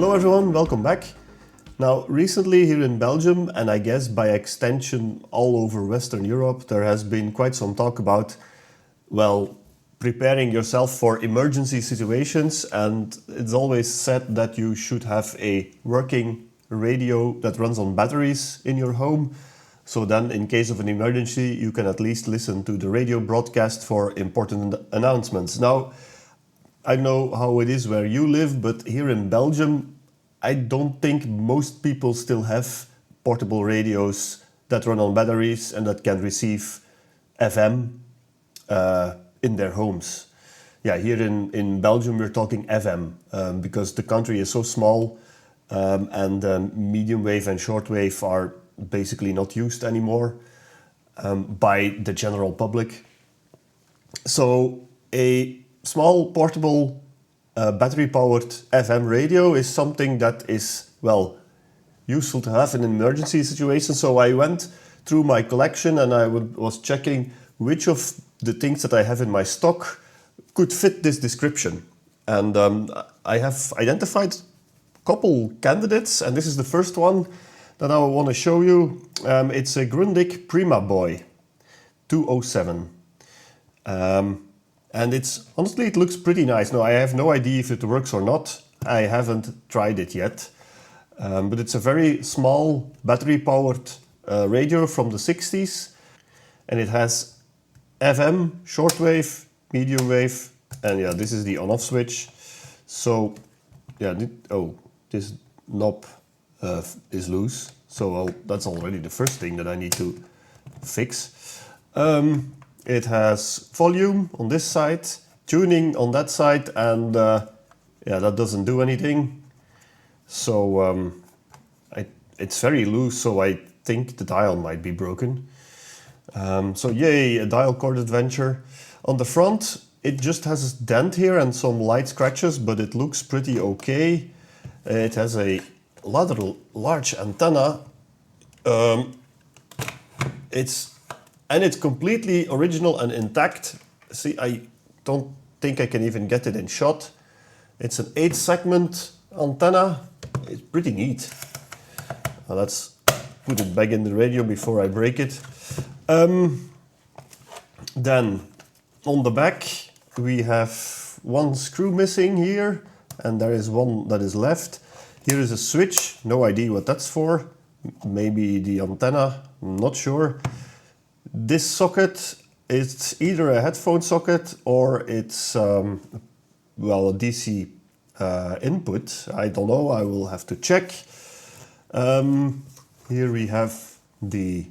Hello everyone, welcome back. Now recently here in Belgium, and I guess by extension all over Western Europe, there has been quite some talk about, well, preparing yourself for emergency situations, and it's always said that you should have a working radio that runs on batteries in your home. So then in case of an emergency, you can at least listen to the radio broadcast for important announcements. Now, I know how it is where you live, but here in Belgium, I don't think most people still have portable radios that run on batteries and that can receive FM in their homes. Yeah, here in Belgium we're talking FM because the country is so small and medium wave and short wave are basically not used anymore by the general public. So a small portable battery-powered FM radio is something that is, well, useful to have in an emergency situation. So I went through my collection and I was checking which of the things that I have in my stock could fit this description. And I have identified a couple candidates, and this is the first one that I want to show you. It's a Grundig Prima-Boy 207. And honestly, it looks pretty nice. Now, I have no idea if it works or not. I haven't tried it yet. But it's a very small battery-powered radio from the 60s. And it has FM, shortwave, medium wave, and yeah, this is the on-off switch. So, yeah, this knob is loose. So that's already the first thing that I need to fix. It has volume on this side, tuning on that side, and yeah, that doesn't do anything. So it's very loose, so I think the dial might be broken. So yay, a dial cord adventure. On the front, it just has a dent here and some light scratches, but it looks pretty okay. It has a rather large antenna. It's completely original and intact. See, I don't think I can even get it in shot. It's an 8-segment antenna. It's pretty neat. Now let's put it back in the radio before I break it. Then on the back we have one screw missing here, and there is one that is left. Here is a switch, no idea what that's for. Maybe the antenna, I'm not sure. This socket is either a headphone socket or it's well, a DC input. I don't know, I will have to check. Here we have the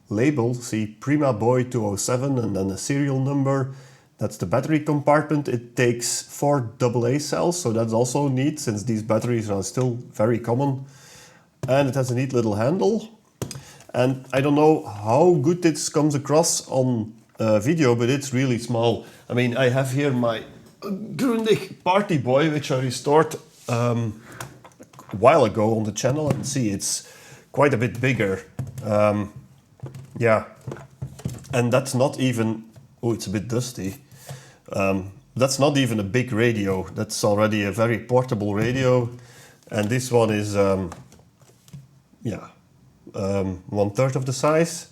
label, see, Prima-Boy 207, and then a serial number. That's the battery compartment. It takes 4 AA cells, so that's also neat since these batteries are still very common. And it has a neat little handle. And I don't know how good this comes across on video, but it's really small. I mean, I have here my Grundig Party Boy, which I restored a while ago on the channel, and see, it's quite a bit bigger. Yeah, and that's not even, oh, it's a bit dusty. That's not even a big radio. That's already a very portable radio. And this one is, yeah, 1/3 of the size.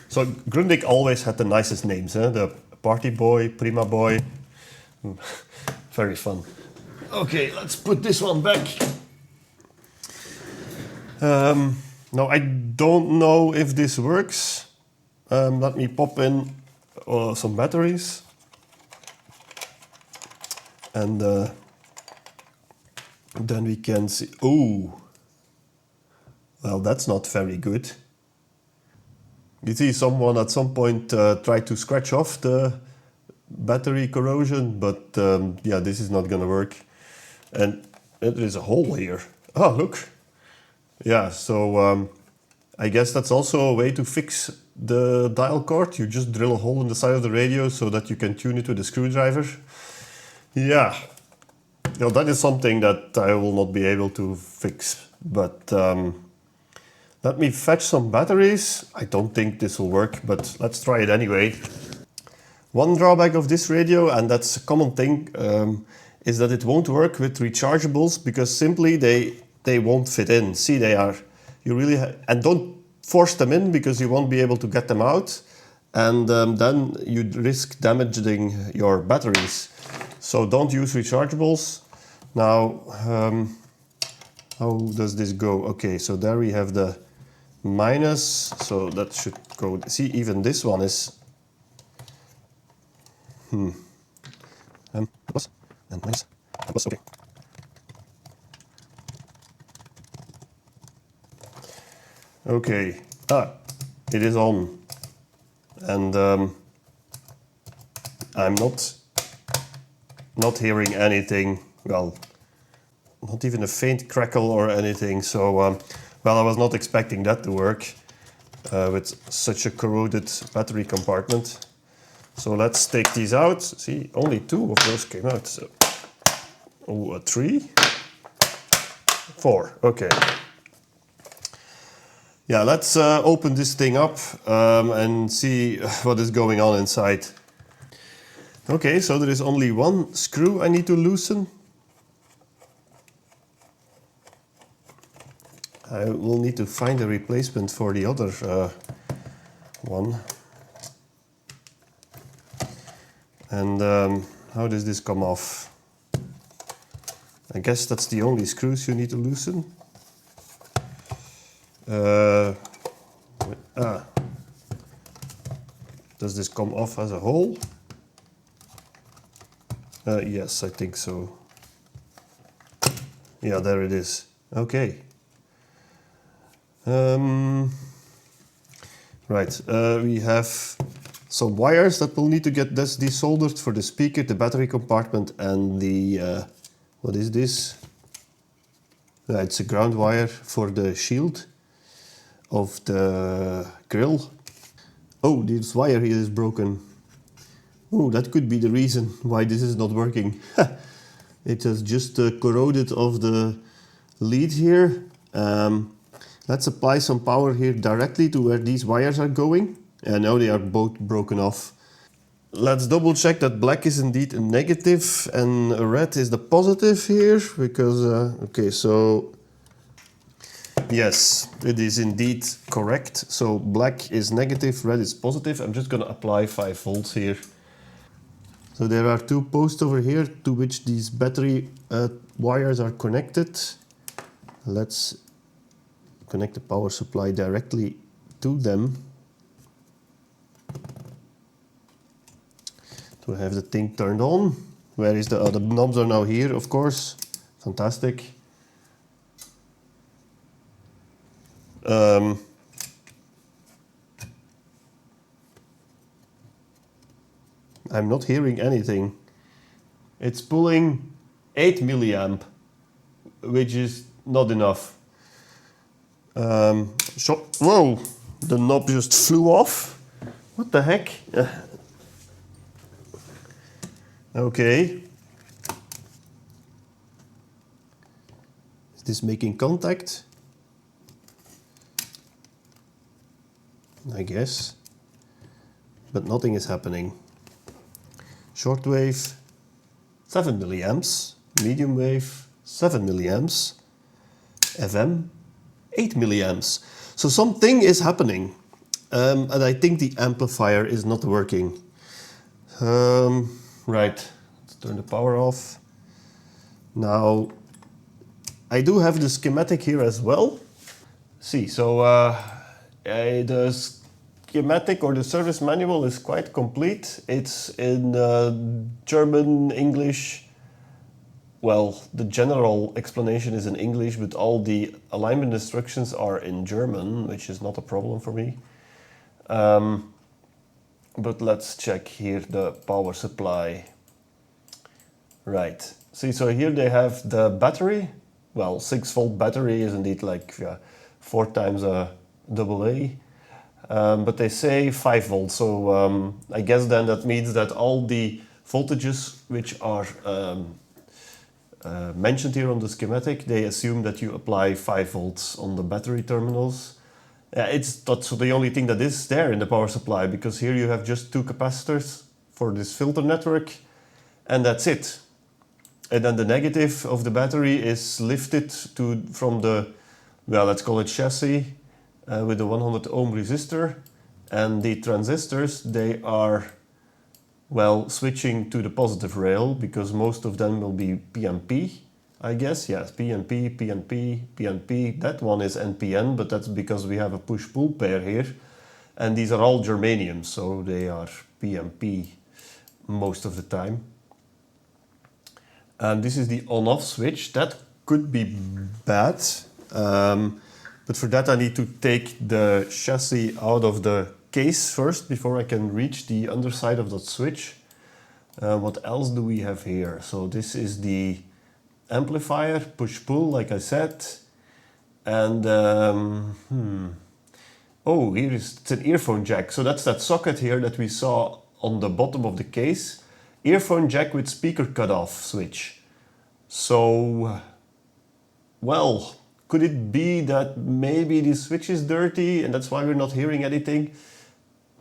So Grundig always had the nicest names, the Party Boy, Prima Boy. Very fun. Okay, let's put this one back. Now I don't know if this works. Let me pop in some batteries. And then we can see, oh, well, that's not very good. You see someone at some point tried to scratch off the battery corrosion, but yeah, this is not gonna work. And there is a hole here. Oh, look. Yeah, so I guess that's also a way to fix the dial cord. You just drill a hole in the side of the radio so that you can tune it with a screwdriver. Yeah, you know, that is something that I will not be able to fix, but let me fetch some batteries. I don't think this will work, but let's try it anyway. One drawback of this radio, and that's a common thing, is that it won't work with rechargeables because simply they won't fit in. See, they are, you really, and don't force them in because you won't be able to get them out. And then you'd risk damaging your batteries. So don't use rechargeables. Now, how does this go? Okay, so there we have the minus, so that should go, see, even this one is, plus and minus, plus, okay. Okay, it is on. And I'm not hearing anything, well, not even a faint crackle or anything. So, well, I was not expecting that to work with such a corroded battery compartment. So let's take these out. See, only 2 of those came out. So, oh, a 3, 4, okay. Yeah, let's open this thing up and see what is going on inside. Okay, so there is only one screw I need to loosen. I will need to find a replacement for the other one. And how does this come off? I guess that's the only screws you need to loosen. Does this come off as a whole? Yes, I think so. Yeah, there it is. Okay. Right, we have some wires that will need to get desoldered for the speaker, the battery compartment, and the what is this? It's a ground wire for the shield of the grill. Oh, this wire here is broken. Oh, that could be the reason why this is not working. It has just corroded of the lead here. Let's apply some power here directly to where these wires are going. And now they are both broken off. Let's double check that black is indeed a negative and red is the positive here, because, okay, so yes, it is indeed correct. So black is negative, red is positive. I'm just going to apply 5 volts here. So there are 2 posts over here to which these battery wires are connected. Let's connect the power supply directly to them to have the thing turned on. Where is the other knobs are now here, of course. Fantastic. I'm not hearing anything. It's pulling 8 milliamp, which is not enough. So, whoa, the knob just flew off. What the heck? Okay. Is this making contact? I guess. But nothing is happening. Shortwave, 7 milliamps. Medium wave, 7 milliamps. FM, 8 milliamps. So something is happening. And I think the amplifier is not working. Right, let's turn the power off. Now, I do have the schematic here as well. See, so the schematic or the service manual is quite complete. It's in German, English. Well, the general explanation is in English, but all the alignment instructions are in German, which is not a problem for me. But let's check here the power supply. Right. See, so here they have the battery. Well, 6-volt battery is indeed like 4 times a AA. But they say 5 volts. So I guess then that means that all the voltages which are mentioned here on the schematic, they assume that you apply 5 volts on the battery terminals. That's the only thing that is there in the power supply, because here you have just 2 capacitors for this filter network, and that's it. And then the negative of the battery is lifted from the, well, let's call it chassis, with the 100 ohm resistor. And the transistors, they are, well, switching to the positive rail because most of them will be PNP, I guess. Yes, PNP, PNP, PNP. That one is NPN, but that's because we have a push-pull pair here. And these are all germanium, so they are PNP most of the time. And this is the on-off switch. That could be bad, but for that I need to take the chassis out of the case first before I can reach the underside of that switch. What else do we have here? So this is the amplifier, push-pull, like I said. And oh, it's an earphone jack. So that's that socket here that we saw on the bottom of the case. Earphone jack with speaker cutoff switch. So, well, could it be that maybe the switch is dirty and that's why we're not hearing anything?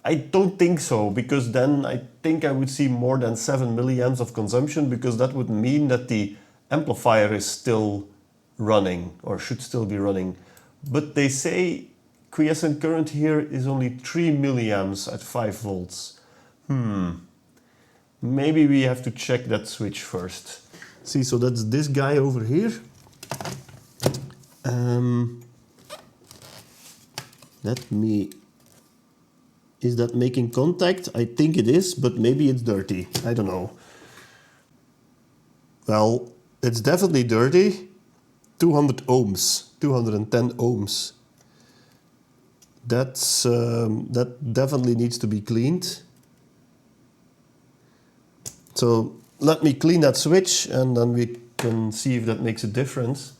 I don't think so, because then I think I would see more than 7 milliamps of consumption, because that would mean that the amplifier is still running or should still be running. But they say quiescent current here is only 3 milliamps at 5 volts. Maybe we have to check that switch first. See, so that's this guy over here. Is that making contact? I think it is, but maybe it's dirty. I don't know. Well, it's definitely dirty. 200 ohms, 210 ohms. That definitely needs to be cleaned. So let me clean that switch and then we can see if that makes a difference.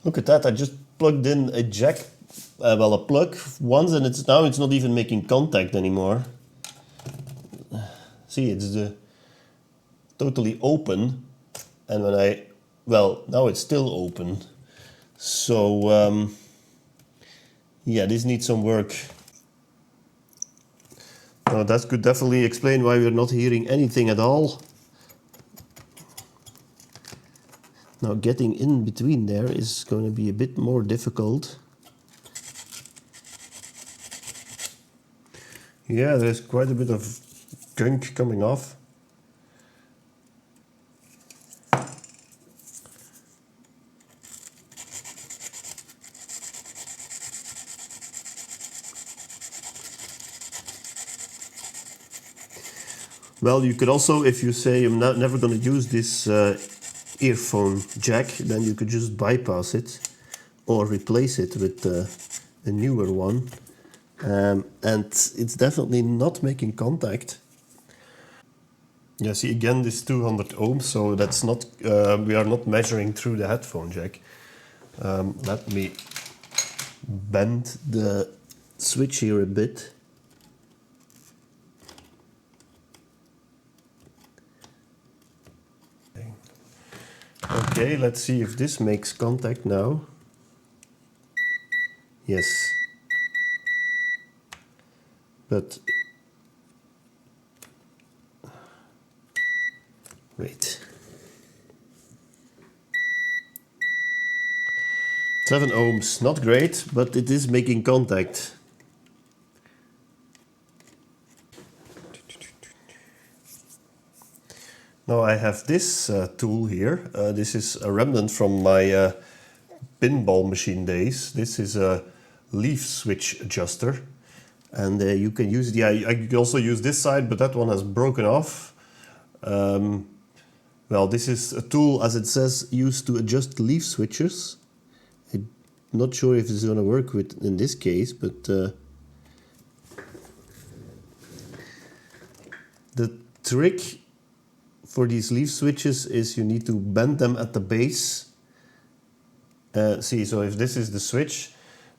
Look at that, I just plugged in a jack, a plug once, and now it's not even making contact anymore. See, it's totally open, and now it's still open. So, yeah, this needs some work. Now that could definitely explain why we're not hearing anything at all. Now getting in between there is going to be a bit more difficult. Yeah, there's quite a bit of gunk coming off. Well, you could also, if you say I'm never going to use this earphone jack, then you could just bypass it or replace it with a newer one. And it's definitely not making contact. Yeah, see, again, this 200 ohms, so that's not, we are not measuring through the headphone jack. Let me bend the switch here a bit. Okay, let's see if this makes contact now. Yes. But wait. 7 ohms, not great, but it is making contact. Now I have this tool here. This is a remnant from my pinball machine days. This is a leaf switch adjuster. And you can use I could also use this side, but that one has broken off. Well, this is a tool, as it says, used to adjust leaf switches. I'm not sure if it's going to work in this case, but the trick for these leaf switches is you need to bend them at the base. See, so if this is the switch,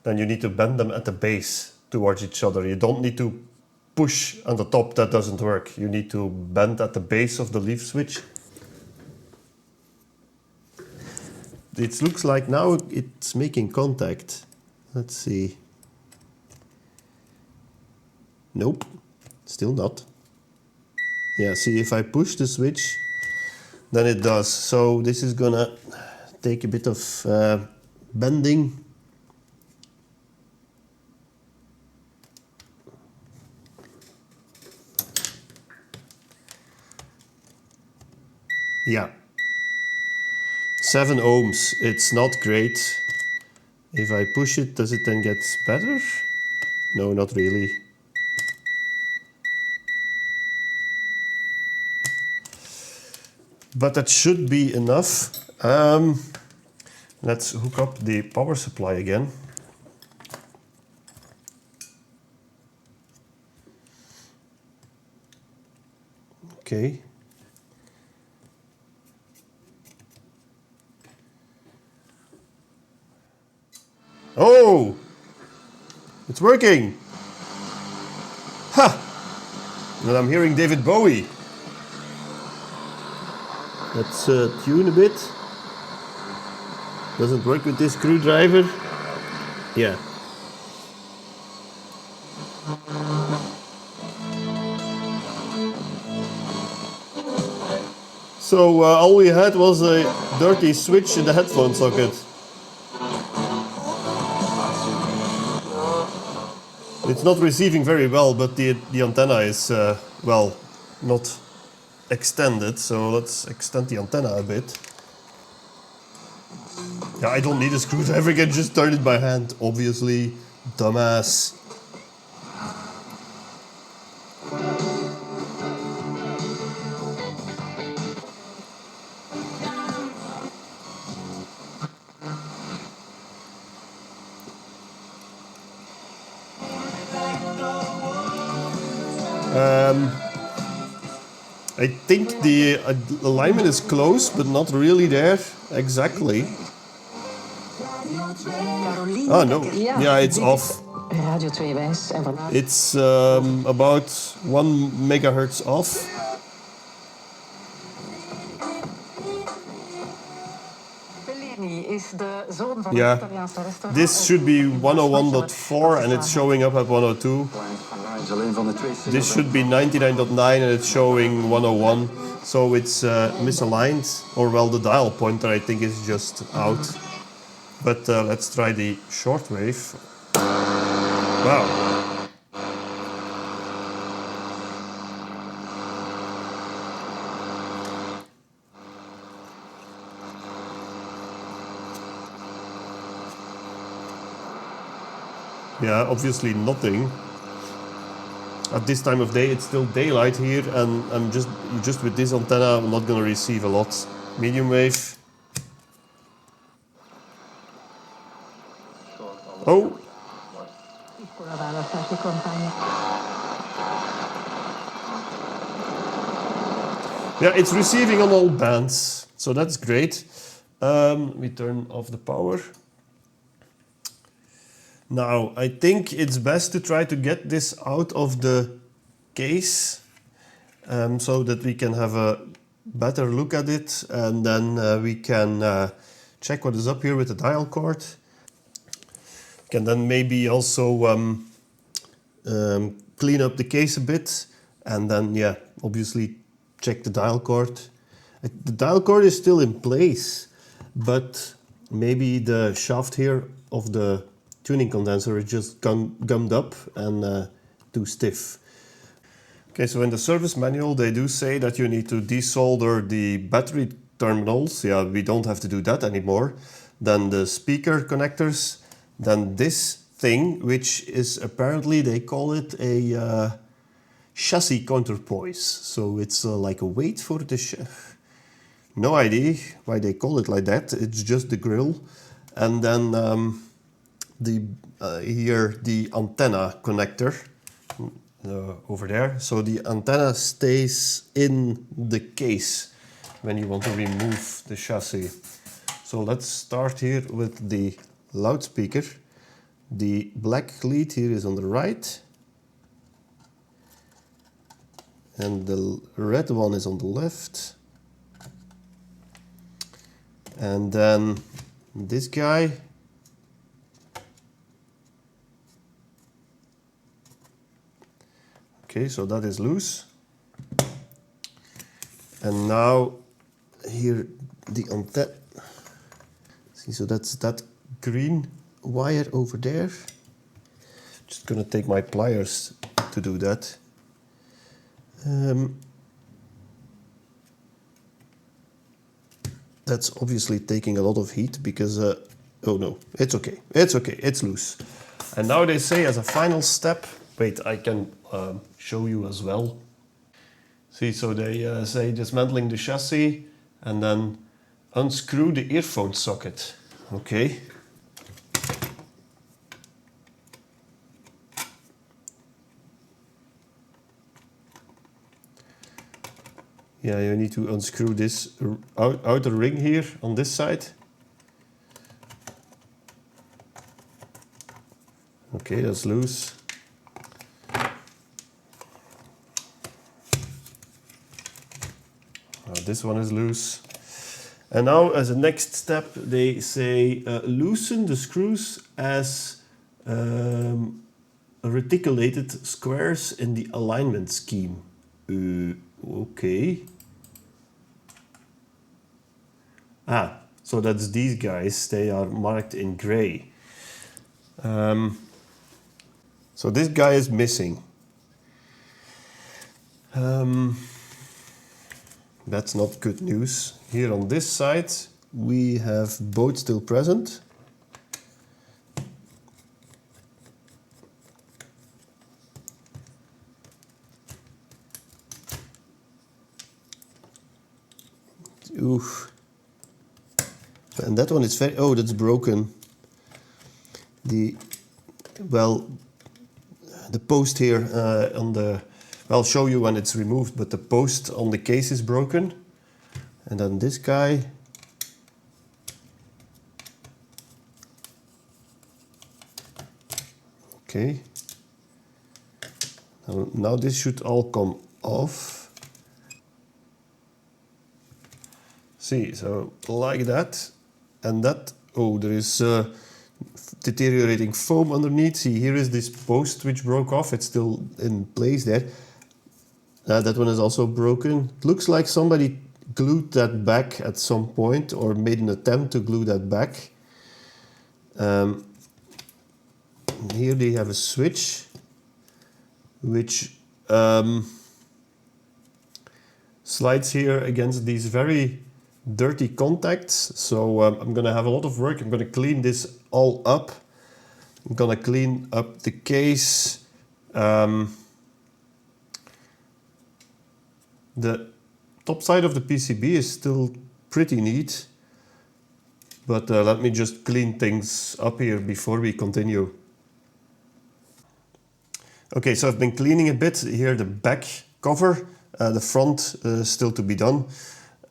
then you need to bend them at the base towards each other. You don't need to push on the top, that doesn't work. You need to bend at the base of the leaf switch. It looks like now it's making contact. Let's see. Nope, still not. Yeah, see, if I push the switch, then it does. So this is gonna take a bit of bending. Yeah. 7 ohms, it's not great. If I push it, does it then get better? No, not really. But that should be enough. Let's hook up the power supply again. Okay. Oh! It's working! Ha! And I'm hearing David Bowie. Let's tune a bit. Doesn't work with this screwdriver. Yeah. So all we had was a dirty switch in the headphone socket. It's not receiving very well, but the antenna is, well, not extended, so let's extend the antenna a bit. Yeah, I don't need a screwdriver, I can just turn it by hand, obviously. Dumbass. I think the alignment is close, but not really there exactly. Oh no, yeah, it's off. It's about 1 megahertz off. Yeah, this should be 101.4 and it's showing up at 102. This should be 99.9 and it's showing 101. So it's misaligned, or well, the dial pointer I think is just out. But let's try the shortwave. Wow. Yeah, obviously nothing. At this time of day, it's still daylight here, and I'm just with this antenna, I'm not gonna receive a lot. Medium wave. Oh. Yeah, it's receiving on all bands, so that's great. We turn off the power. Now, I think it's best to try to get this out of the case so that we can have a better look at it, and then we can check what is up here with the dial cord. Can then maybe also clean up the case a bit, and then, yeah, obviously check the dial cord. The dial cord is still in place, but maybe the shaft here of the tuning condenser is just gummed up and too stiff. Okay, so in the service manual they do say that you need to desolder the battery terminals. Yeah, we don't have to do that anymore. Then the speaker connectors. Then this thing, which is apparently, they call it a chassis counterpoise. So it's like a weight for the no idea why they call it like that. It's just the grill. And then here the antenna connector over there. So the antenna stays in the case when you want to remove the chassis. So let's start here with the loudspeaker. The black lead here is on the right, and the red one is on the left. And then this guy. Okay, so that is loose. And now here the antenna. See, so that's that green wire over there. Just gonna take my pliers to do that. That's obviously taking a lot of heat because, oh no, it's okay, it's loose. And now they say as a final step, wait, I can show you as well. See, so they say dismantling the chassis and then unscrew the earphone socket. Okay. Yeah, you need to unscrew this outer ring here on this side. Okay, that's loose. Now this one is loose. And now as a next step, they say loosen the screws as reticulated squares in the alignment scheme. Okay. Ah, so that's these guys, they are marked in gray. So this guy is missing. That's not good news. Here on this side, we have both still present. Oof. And that one is very, oh, that's broken. Well, the post here on the, I'll show you when it's removed, but the post on the case is broken. And then this guy. Okay. Now this should all come off. See, so like that. And that, oh, there is deteriorating foam underneath. See, here is this post which broke off. It's still in place there. That one is also broken. It looks like somebody glued that back at some point or made an attempt to glue that back. Here they have a switch which slides here against these very dirty contacts. So I'm gonna have a lot of work. I'm gonna clean this all up. I'm gonna clean up the case. The top side of the PCB is still pretty neat, but let me just clean things up here before we continue. Okay, so I've been cleaning a bit here, the back cover, the front still to be done.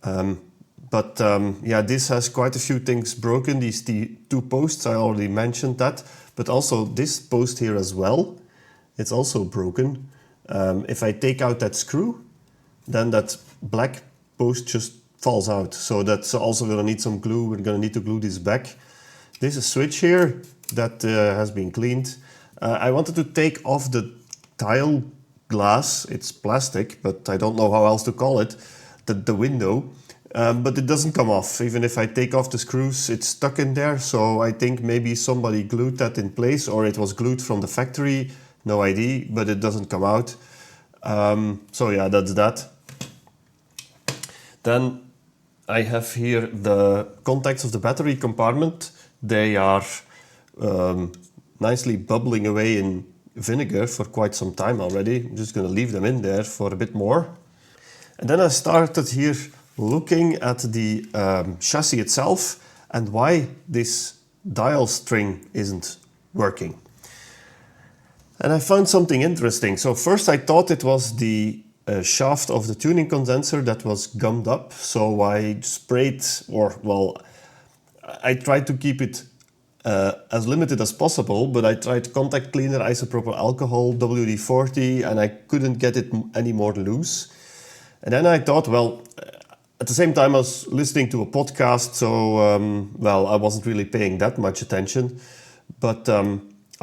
Yeah, this has quite a few things broken. These two posts, I already mentioned that, but also this post here as well, it's also broken. If I take out that screw, then that black post just falls out. So that's also gonna need some glue. We're gonna need to glue this back. There's a switch here that has been cleaned. I wanted to take off the tile glass. It's plastic, but I don't know how else to call it, the window. But it doesn't come off. Even if I take off the screws, it's stuck in there. So I think maybe somebody glued that in place, or it was glued from the factory. No idea, but it doesn't come out. So yeah, that's that. Then I have here the contacts of the battery compartment. They are nicely bubbling away in vinegar for quite some time already. I'm just going to leave them in there for a bit more. And then I started here looking at the chassis itself and why this dial string isn't working. And I found something interesting. So first I thought it was the shaft of the tuning condenser that was gummed up. So I sprayed, or well, I tried to keep it as limited as possible, but I tried contact cleaner, isopropyl alcohol, WD-40, and I couldn't get it any more loose. And then I thought, well, at the same time I was listening to a podcast, so well, I wasn't really paying that much attention. But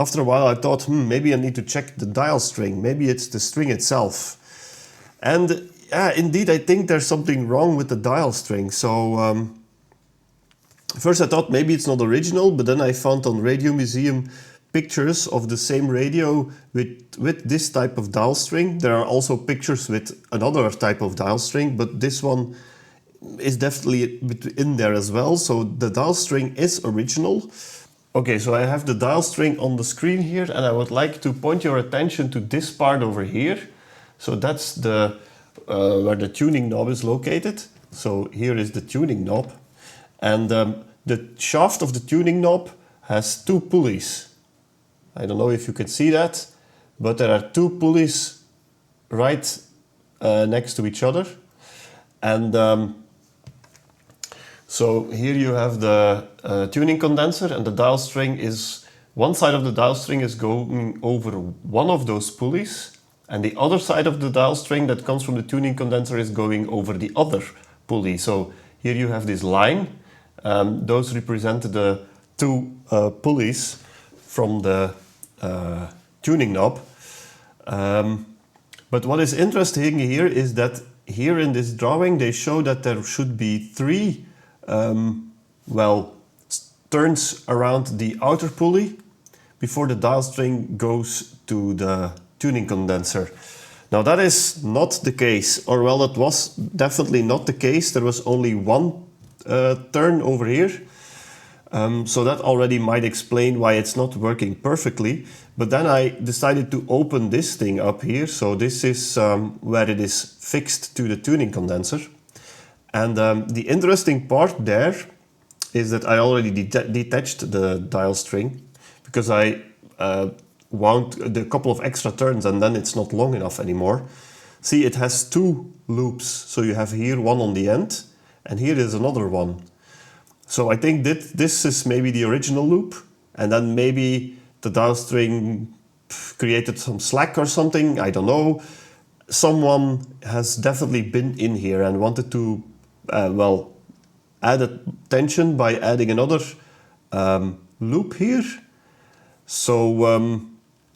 after a while I thought, maybe I need to check the dial string. Maybe it's the string itself. And yeah, indeed, I think there's something wrong with the dial string. So first I thought maybe it's not original, but then I found on Radio Museum pictures of the same radio with this type of dial string. There are also pictures with another type of dial string, but this one is definitely in there as well. So the dial string is original. Okay, so I have the dial string on the screen here, and I would like to point your attention to this part over here. So that's the where the tuning knob is located. So here is the tuning knob, and the shaft of the tuning knob has two pulleys. I don't know if you can see that, but there are two pulleys right next to each other. And so here you have the tuning condenser, and the dial string is, one side of the dial string is going over one of those pulleys, and the other side of the dial string that comes from the tuning condenser is going over the other pulley. So here you have this line. Those represent the two pulleys from the tuning knob. But what is interesting here is that here in this drawing they show that there should be three turns around the outer pulley before the dial string goes to the tuning condenser. Now that is not the case, or well, that was definitely not the case. There was only one turn over here. So that already might explain why it's not working perfectly. But then I decided to open this thing up here. So this is where it is fixed to the tuning condenser. And the interesting part there is that I already detached the dial string, because I wound a couple of extra turns and then it's not long enough anymore. See, it has two loops. So you have here one on the end, and here is another one. So I think that this is maybe the original loop, and then maybe the dial string created some slack or something, I don't know. Someone has definitely been in here and wanted to, add a tension by adding another loop here. So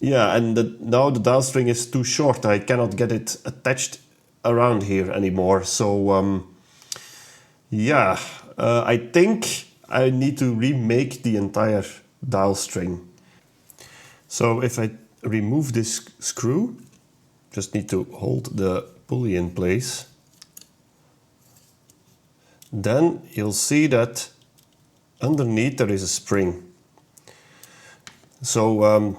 yeah, and now the dial string is too short. I cannot get it attached around here anymore. So yeah, I think I need to remake the entire dial string. So if I remove this screw, just need to hold the pulley in place, then you'll see that underneath there is a spring. So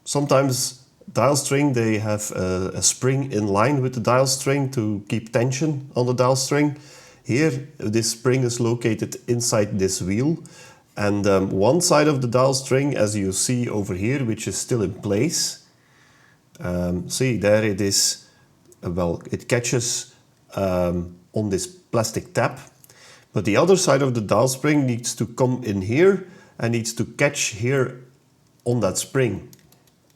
sometimes dial string, they have a spring in line with the dial string to keep tension on the dial string. Here, this spring is located inside this wheel, and one side of the dial string, as you see over here, which is still in place. See, there it is. It catches on this plastic tab, but the other side of the dial spring needs to come in here and needs to catch here on that spring.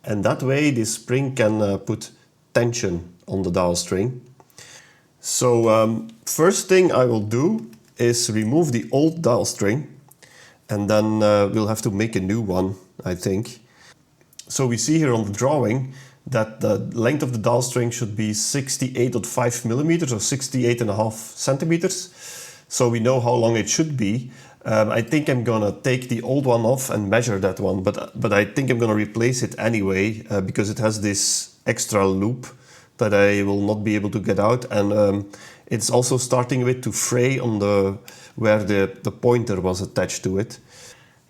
And that way this spring can put tension on the dial string. So first thing I will do is remove the old dial string, and then we'll have to make a new one, I think. So we see here on the drawing that the length of the dial string should be 68.5 millimeters or 68.5 centimeters. So we know how long it should be. I think I'm gonna take the old one off and measure that one, but I think I'm gonna replace it anyway because it has this extra loop that I will not be able to get out, and it's also starting a bit to fray on where the pointer was attached to it.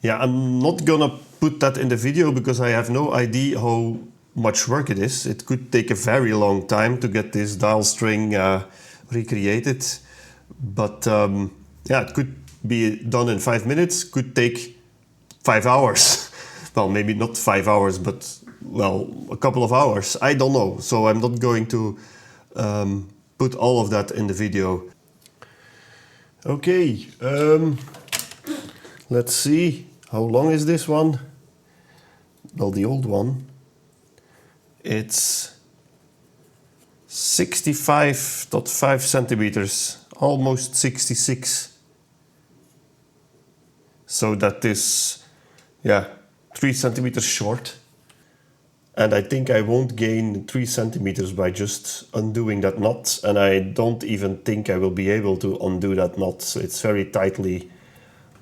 Yeah, I'm not gonna put that in the video because I have no idea how much work it is. It could take a very long time to get this dial string recreated, but yeah, it could be done in 5 minutes, could take 5 hours. Well, maybe not 5 hours, but well, a couple of hours. I don't know. So I'm not going to put all of that in the video. Okay, let's see. How long is this one? Well, the old one. It's 65.5 centimeters, almost 66. So that is, yeah, 3 centimeters short. And I think I won't gain 3 centimeters by just undoing that knot. And I don't even think I will be able to undo that knot. So it's very tightly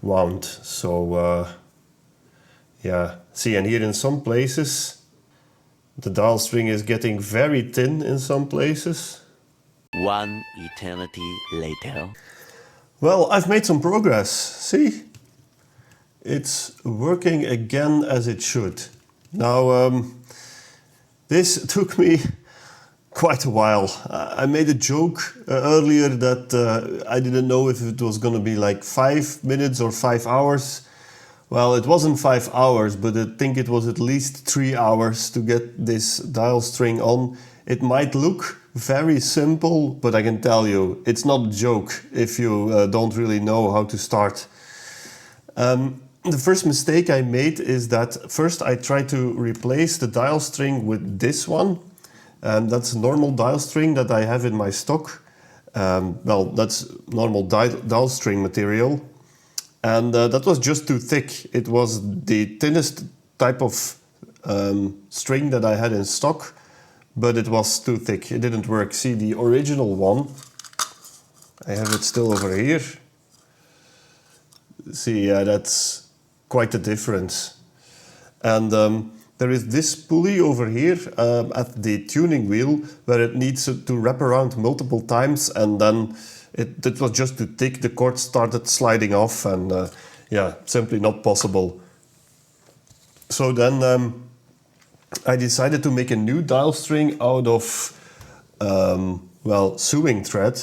wound. So yeah, see, and here in some places, the dial string is getting very thin in some places. One eternity later. Well, I've made some progress. See? It's working again as it should. Now, this took me quite a while. I made a joke earlier that I didn't know if it was going to be like 5 minutes or 5 hours. Well, it wasn't 5 hours, but I think it was at least 3 hours to get this dial string on. It might look very simple, but I can tell you, it's not a joke if you don't really know how to start. The first mistake I made is that first I tried to replace the dial string with this one. That's a normal dial string that I have in my stock. Well, that's normal dial string material. And that was just too thick. It was the thinnest type of string that I had in stock, but it was too thick. It didn't work. See, the original one, I have it still over here. See, yeah, that's quite a difference. And there is this pulley over here at the tuning wheel where it needs to wrap around multiple times, and then it was just too thick. The cord started sliding off, and yeah, simply not possible. So then I decided to make a new dial string out of well, sewing thread.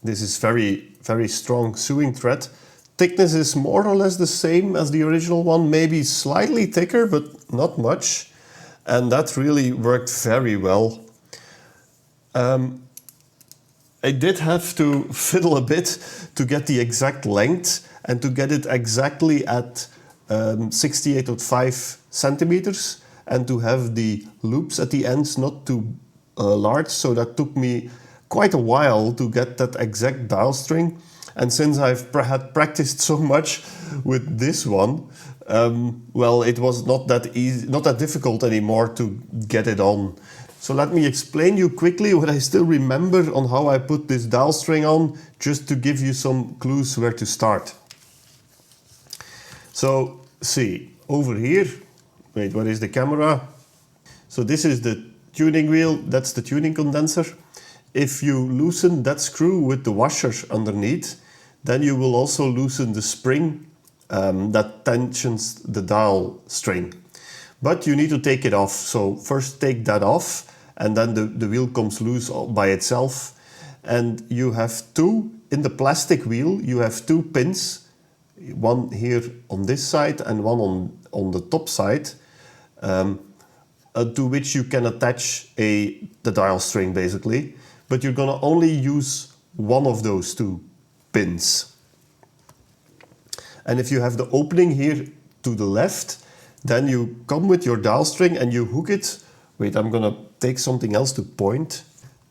This is very, very strong sewing thread. Thickness is more or less the same as the original one, maybe slightly thicker, but not much. And that really worked very well. I did have to fiddle a bit to get the exact length and to get it exactly at 68.5 centimeters and to have the loops at the ends not too large. So that took me quite a while to get that exact dial string. And since I've had practiced so much with this one, well, it was not that easy, not that difficult anymore to get it on. So let me explain you quickly what I still remember on how I put this dial string on, just to give you some clues where to start. So see, over here, wait, what is the camera? So this is the tuning wheel, that's the tuning condenser. If you loosen that screw with the washer underneath, then you will also loosen the spring that tensions the dial string. But you need to take it off. So first take that off, and then the wheel comes loose by itself. And you have two, in the plastic wheel, you have two pins, one here on this side and one on the top side, to which you can attach the dial string basically. But you're gonna only use one of those two pins. And if you have the opening here to the left, then you come with your dial string and you hook it. Wait, I'm gonna take something else to point.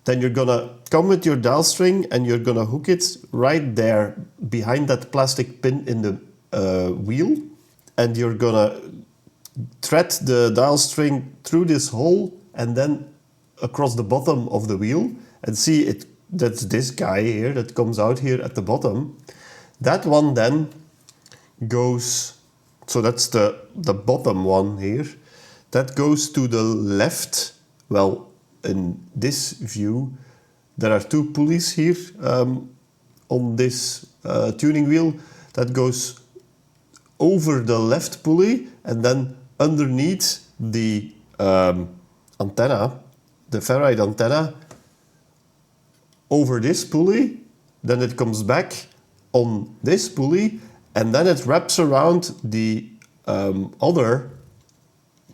Then you're gonna come with your dial string and you're gonna hook it right there behind that plastic pin in the wheel. And you're gonna thread the dial string through this hole and then across the bottom of the wheel. And see, that's this guy here that comes out here at the bottom. That one then goes, so that's the bottom one here. That goes to the left. Well, in this view, there are two pulleys here on this tuning wheel. That goes over the left pulley and then underneath the antenna, the ferrite antenna, over this pulley, then it comes back on this pulley, and then it wraps around the other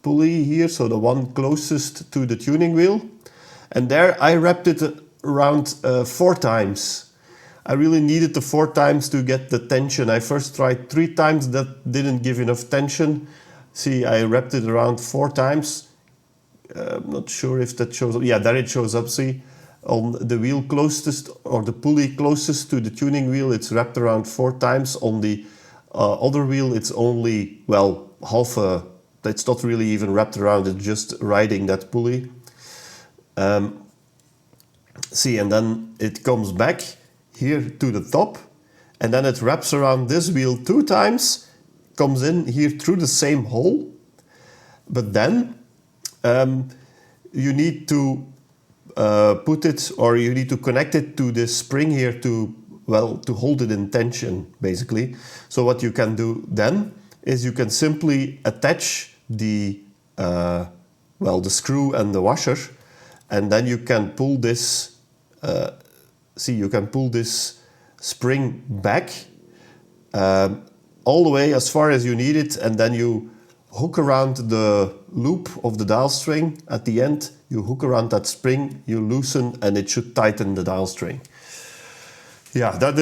pulley here, so the one closest to the tuning wheel. And there I wrapped it around 4 times. I really needed the 4 times to get the tension. I first tried 3 times, that didn't give enough tension. See, I wrapped it around 4 times. I'm not sure if that shows up. Yeah, there it shows up, see. On the wheel closest, or the pulley closest to the tuning wheel, it's wrapped around 4 times. On the other wheel, it's only, well, half a it's not really even wrapped around, it's just riding that pulley. See, and then it comes back here to the top, and then it wraps around this wheel 2 times, comes in here through the same hole, but then you need to put it, or you need to connect it to this spring here to hold it in tension, basically. So what you can do then is you can simply attach the screw and the washer, and then you can pull this. You can pull this spring back all the way as far as you need it, and then you hook around the loop of the dial string at the end. You hook around that spring, you loosen, and it should tighten the dial string. Yeah, that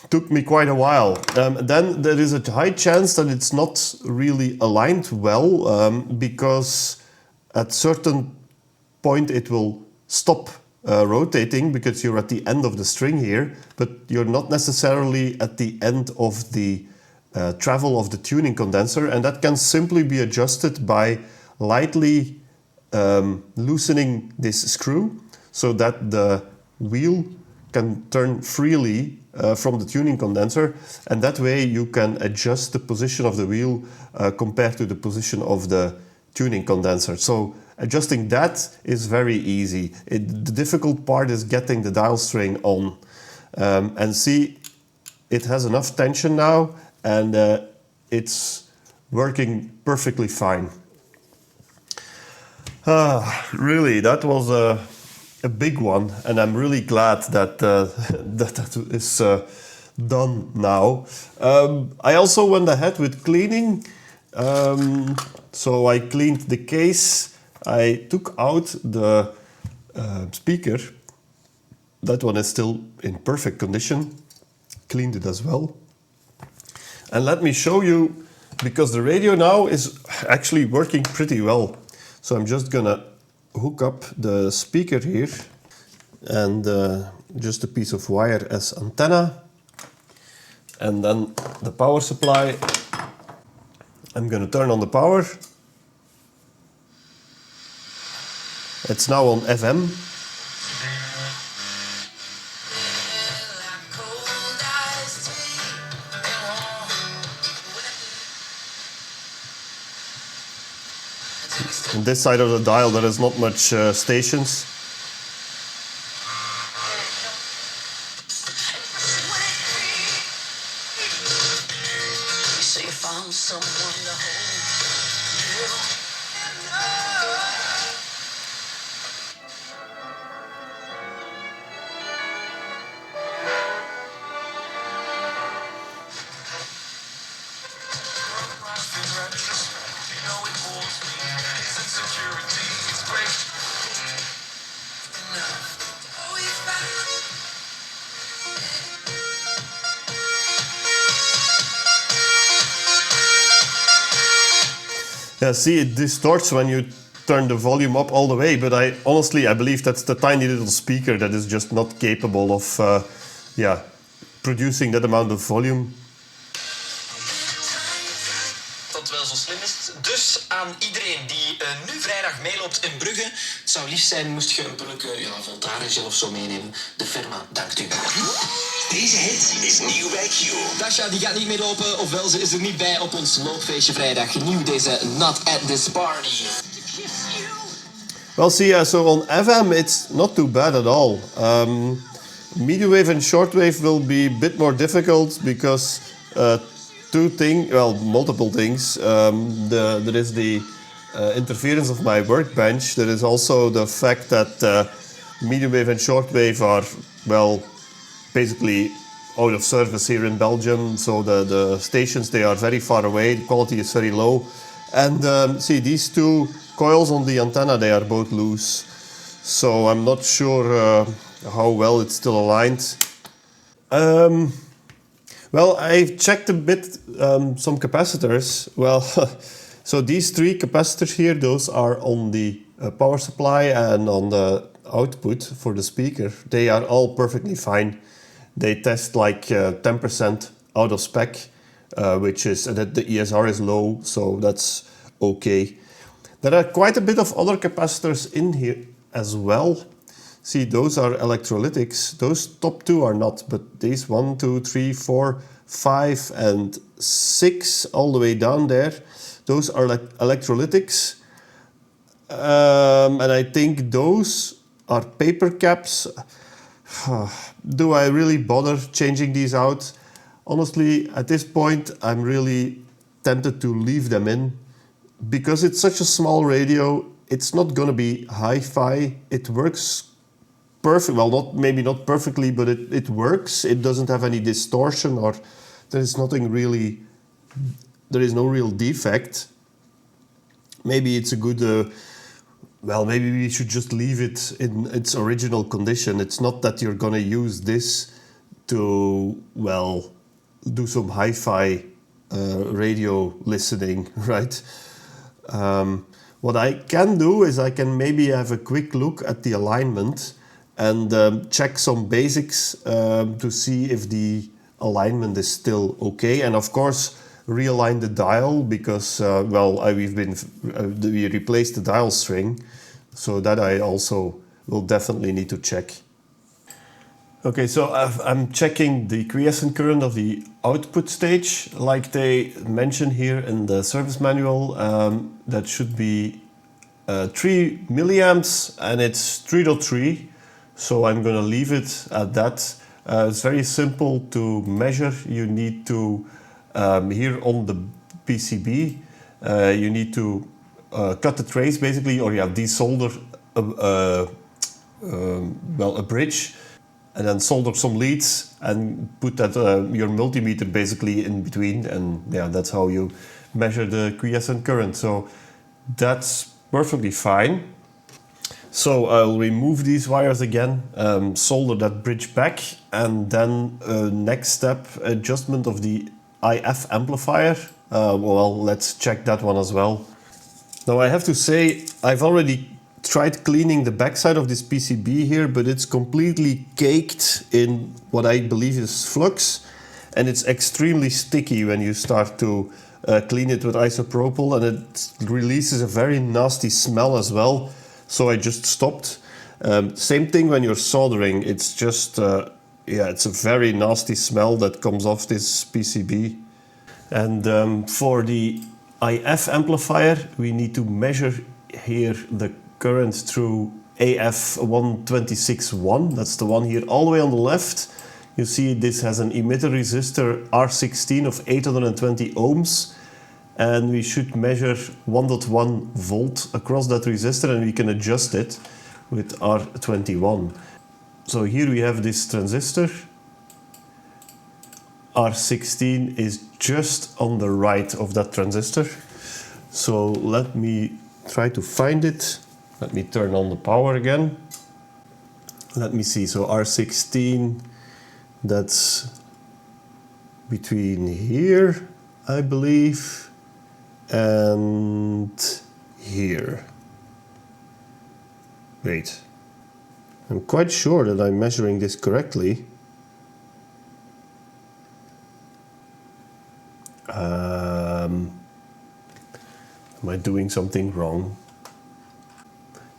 took me quite a while. Then there is a high chance that it's not really aligned well, because at certain point it will stop rotating because you're at the end of the string here, but you're not necessarily at the end of the travel of the tuning condenser, and that can simply be adjusted by lightly loosening this screw so that the wheel can turn freely from the tuning condenser, and that way you can adjust the position of the wheel compared to the position of the tuning condenser. So adjusting that is very easy. The difficult part is getting the dial string on. And see, it has enough tension now, and it's working perfectly fine. Really, that was a big one, and I'm really glad that that is done now. I also went ahead with cleaning. So I cleaned the case. I took out the speaker. That one is still in perfect condition. Cleaned it as well. And let me show you, because the radio now is actually working pretty well. So I'm just gonna hook up the speaker here and just a piece of wire as antenna. And then the power supply. I'm gonna turn on the power. It's now on FM. On this side of the dial there is not much stations. Yeah, see, it distorts when you turn the volume up all the way, but I believe that's the tiny little speaker that is just not capable of producing that amount of volume. Dat wel zo slim is. Dus aan iedereen die nu vrijdag meeloopt in Brugge, het zou lief zijn moest je een pulke voltaren of zo meenemen. De firma dankt u. Deze hit is nieuw bij Q. Dasha die gaat niet meelopen, ofwel ze is er niet bij op ons loopfeestje vrijdag. Nieuw deze Not at This Party. Well, see, so on FM it's not too bad at all. Medium wave and shortwave will be a bit more difficult because multiple things. There is the interference of my workbench. There is also the fact that medium wave and shortwave are, basically out of service here in Belgium. So the stations, they are very far away. The quality is very low. And see, these two coils on the antenna, they are both loose. So I'm not sure how well it's still aligned. Well, I've checked a bit some capacitors. Well, so these 3 capacitors here, those are on the power supply and on the output for the speaker. They are all perfectly fine. They test like 10% out of spec, which is that the ESR is low, so that's okay. There are quite a bit of other capacitors in here as well. See, those are electrolytics. Those top two are not, but these 1, 2, 3, 4, 5, and 6 all the way down there, those are like electrolytics. And I think those are paper caps. Do I really bother changing these out? Honestly, at this point, I'm really tempted to leave them in. Because it's such a small radio, it's not going to be hi-fi. It works perfect. Well, maybe not perfectly, but it works. It doesn't have any distortion, or there is nothing really, there is no real defect. Maybe it's a good, well, maybe we should just leave it in its original condition. It's not that you're gonna use this to, well, do some hi-fi radio listening, right? What I can do is I can maybe have a quick look at the alignment and check some basics to see if the alignment is still okay. And of course, realign the dial because, well, we replaced the dial string. So that I also will definitely need to check. Okay, so I'm checking the quiescent current of the output stage. Like they mention here in the service manual, that should be 3 milliamps and it's 3.3. So I'm gonna leave it at that. It's very simple to measure. You need to, here on the PCB, you need to cut the trace basically, or desolder a bridge, and then solder some leads and put that your multimeter basically in between, and yeah, that's how you measure the quiescent current. So that's perfectly fine. So I'll remove these wires again, solder that bridge back, and then next step, adjustment of the IF amplifier. Well, let's check that one as well. Now I have to say, I've already tried cleaning the backside of this PCB here, but it's completely caked in what I believe is flux, and it's extremely sticky when you start to clean it with isopropyl, and it releases a very nasty smell as well. So I just stopped. Same thing when you're soldering. It's just, yeah, it's a very nasty smell that comes off this PCB. And for the IF amplifier, we need to measure here the current through AF1261. That's the one here all the way on the left. You see this has an emitter resistor R16 of 820 ohms. And we should measure 1.1 volt across that resistor, and we can adjust it with R21. So here we have this transistor. R16 is just on the right of that transistor. So let me try to find it. Let me turn on the power again. Let me see, so R16, that's between here, I believe, and here. Wait, I'm quite sure that I'm measuring this correctly. Am I doing something wrong?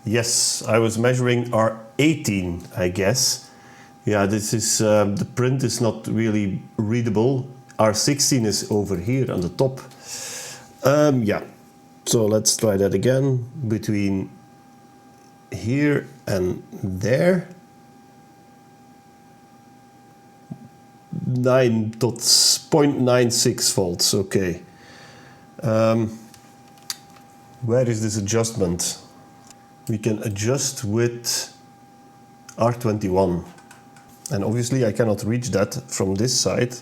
Yes, I was measuring R18, I guess. Yeah, this is, the print is not really readable. R16 is over here on the top. Yeah, so let's try that again. Between here and there. 0.96 volts, okay. Where is this adjustment? We can adjust with R21. And obviously I cannot reach that from this side.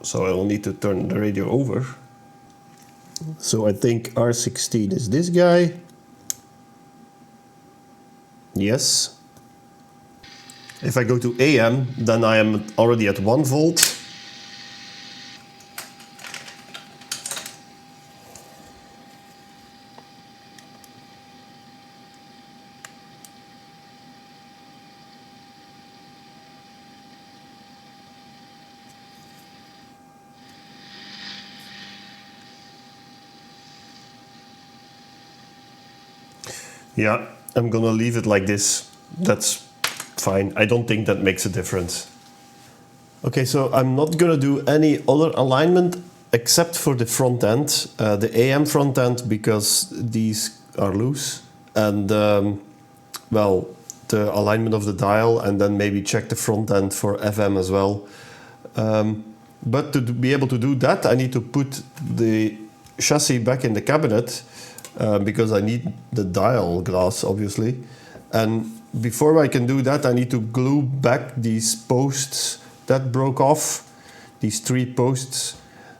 So I will need to turn the radio over. So I think R16 is this guy. Yes. If I go to AM, then I am already at 1 volt. Yeah, I'm gonna leave it like this. That's fine. I don't think that makes a difference. Okay, so I'm not gonna do any other alignment except for the front end, the AM front end, because these are loose, and well, the alignment of the dial, and then maybe check the front end for FM as well. But to be able to do that, I need to put the chassis back in the cabinet, because I need the dial glass, obviously. And before I can do that, I need to glue back these posts that broke off, these 3 posts.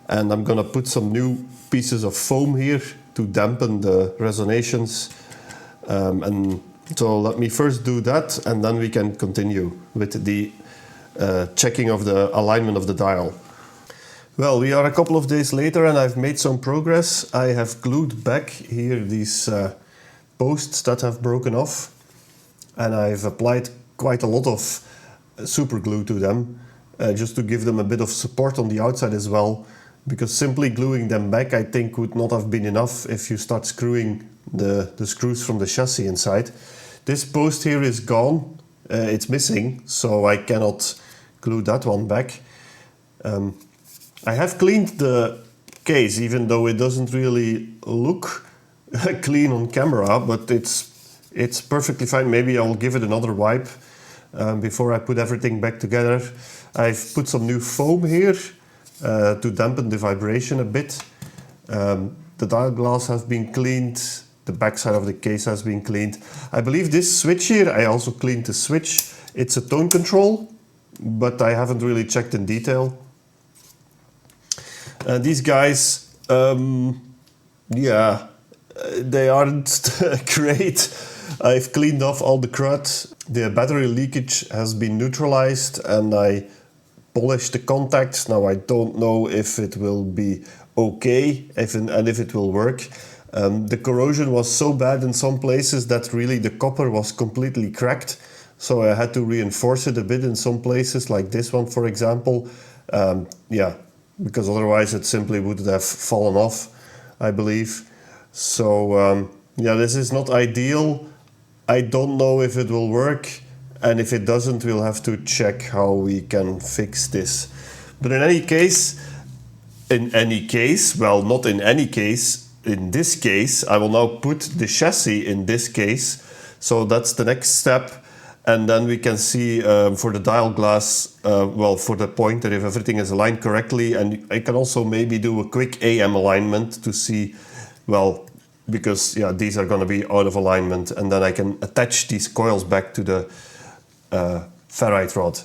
And I'm gonna put some new pieces of foam here to dampen the resonations. And so let me first do that, and then we can continue with the checking of the alignment of the dial. Well, we are a couple of days later and I've made some progress. I have glued back here these posts that have broken off, and I've applied quite a lot of super glue to them, just to give them a bit of support on the outside as well, because simply gluing them back I think would not have been enough if you start screwing the screws from the chassis inside. This post here is gone, it's missing, so I cannot glue that one back. I have cleaned the case, even though it doesn't really look clean on camera, but it's perfectly fine. Maybe I'll give it another wipe before I put everything back together. I've put some new foam here to dampen the vibration a bit. The dial glass has been cleaned, the backside of the case has been cleaned. I believe this switch here, I also cleaned the switch. It's a tone control, but I haven't really checked in detail. These guys, yeah, they aren't great. I've cleaned off all the crud. The battery leakage has been neutralized, and I polished the contacts. Now I don't know if it will be okay and if it will work. The corrosion was so bad in some places that really the copper was completely cracked. So I had to reinforce it a bit in some places, like this one, for example. Yeah, because otherwise it simply would have fallen off, I believe. So yeah, this is not ideal. I don't know if it will work, and if it doesn't, we'll have to check how we can fix this. But in any case, well, not in any case, in this case, I will now put the chassis in this case. So that's the next step. And then we can see for the dial glass, well, for the pointer, if everything is aligned correctly. And I can also maybe do a quick AM alignment to see, well, because yeah, these are going to be out of alignment. And then I can attach these coils back to the ferrite rod.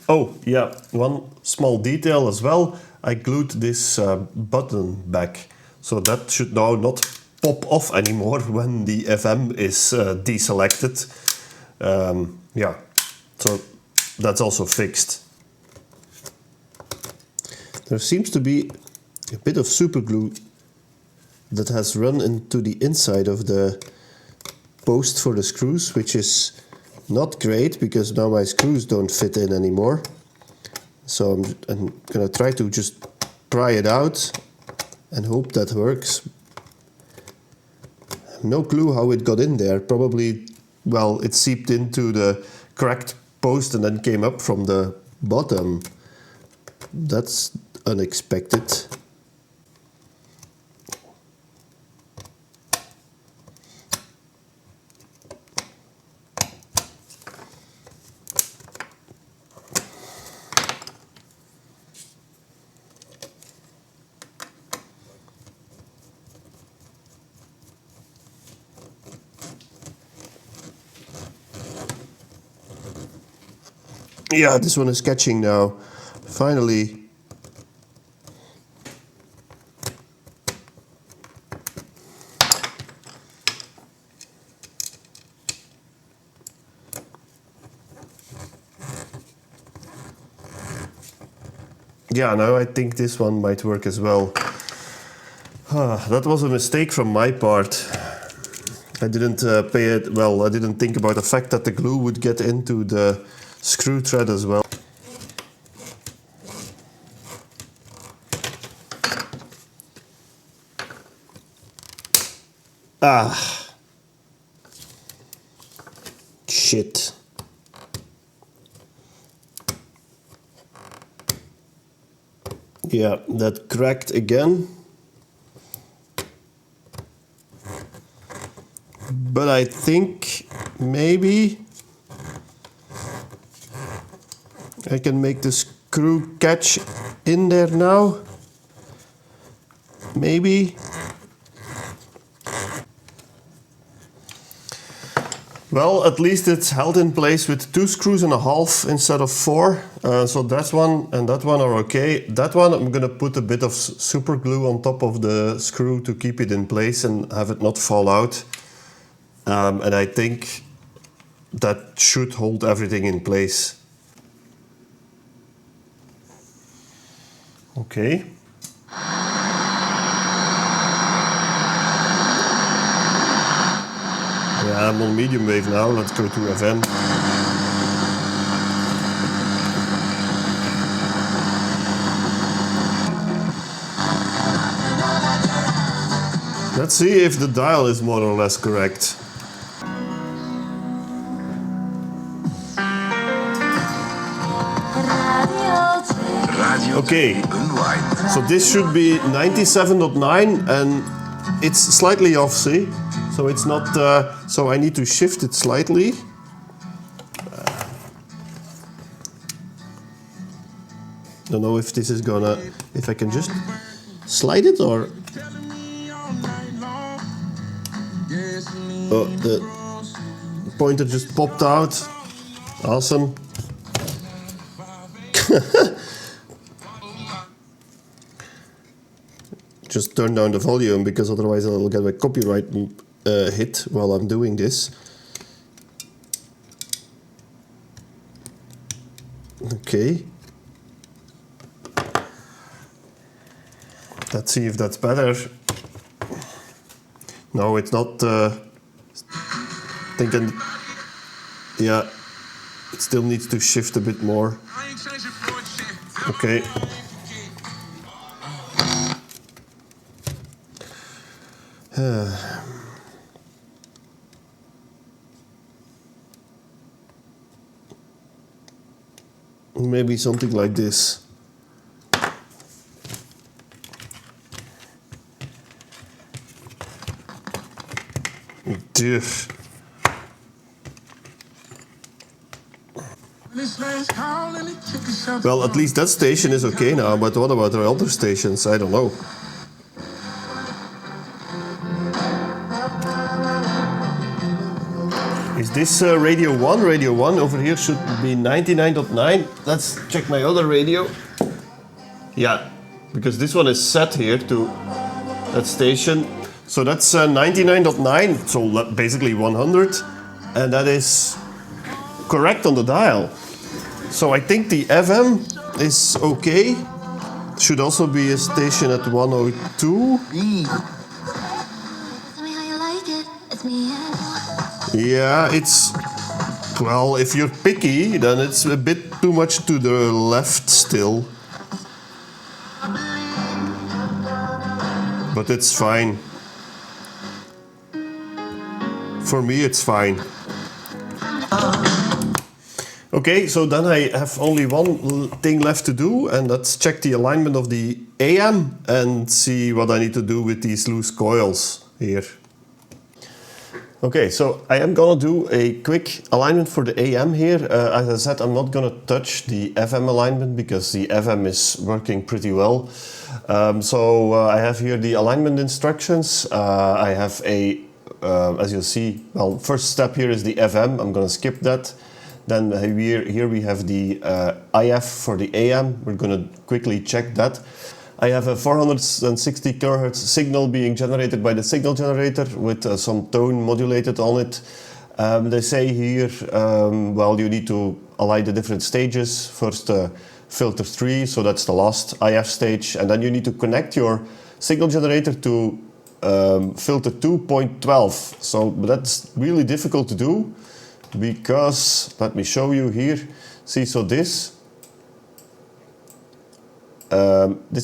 Oh yeah, one small detail as well. I glued this button back. So that should now not pop off anymore when the FM is deselected. Yeah, so that's also fixed. There seems to be a bit of super glue that has run into the inside of the post for the screws, which is not great because now my screws don't fit in anymore. So I'm gonna try to just pry it out and hope that works. I have no clue how it got in there. Probably, well, it seeped into the cracked post and then came up from the bottom. That's unexpected. Yeah, this one is catching now. Finally. Yeah, now I think this one might work as well. That was a mistake from my part. I didn't I didn't think about the fact that the glue would get into the screw thread as well. Shit. Yeah, that cracked again. But I think maybe I can make the screw catch in there now. Maybe. Well, at least it's held in place with 2 screws and a half instead of 4. So that one and that one are okay. That one I'm gonna put a bit of super glue on top of the screw to keep it in place and have it not fall out. And I think that should hold everything in place. Okay. Yeah, I'm on medium wave now. Let's go to FM. Let's see if the dial is more or less correct. Okay, so this should be 97.9 and it's slightly off, see? So it's not, so I need to shift it slightly. Don't know if this is gonna, if I can just slide it or... Oh, the pointer just popped out. Awesome. Just turn down the volume because otherwise I'll get a copyright hit while I'm doing this. Okay. Let's see if that's better. No, it's not. Thinking. Yeah, it still needs to shift a bit more. Okay. Maybe something like this. Duh. Well, at least that station is okay now, but what about the other stations? I don't know. Is this radio 1? Radio 1 over here should be 99.9. Let's check my other radio. Yeah, because this one is set here to that station. So that's 99.9, so basically 100. And that is correct on the dial. So I think the FM is okay. Should also be a station at 102. Yeah, it's, well, if you're picky, then it's a bit too much to the left still. But it's fine. For me, it's fine. Okay, so then I have only one thing left to do, and that's check the alignment of the AM and see what I need to do with these loose coils here. Okay, so I am gonna do a quick alignment for the AM here. As I said, I'm not gonna touch the FM alignment because the FM is working pretty well. So I have here the alignment instructions. I have a, as you'll see, well, first step here is the FM. I'm gonna skip that. Then here we have the IF for the AM. We're gonna quickly check that. I have a 460 kHz signal being generated by the signal generator with some tone modulated on it. They say here, well, you need to align the different stages. First, filter 3, so that's the last IF stage, and then you need to connect your signal generator to filter 2.12. So that's really difficult to do because, let me show you here. See, so this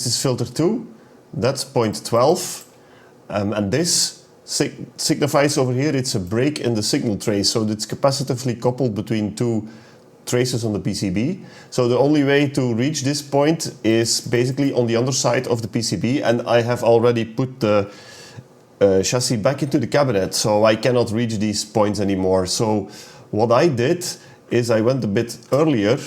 is filter 2, that's 0.12, and this signifies over here it's a break in the signal trace, so it's capacitively coupled between two traces on the PCB. So the only way to reach this point is basically on the underside of the PCB, and I have already put the chassis back into the cabinet, so I cannot reach these points anymore. So what I did is I went a bit earlier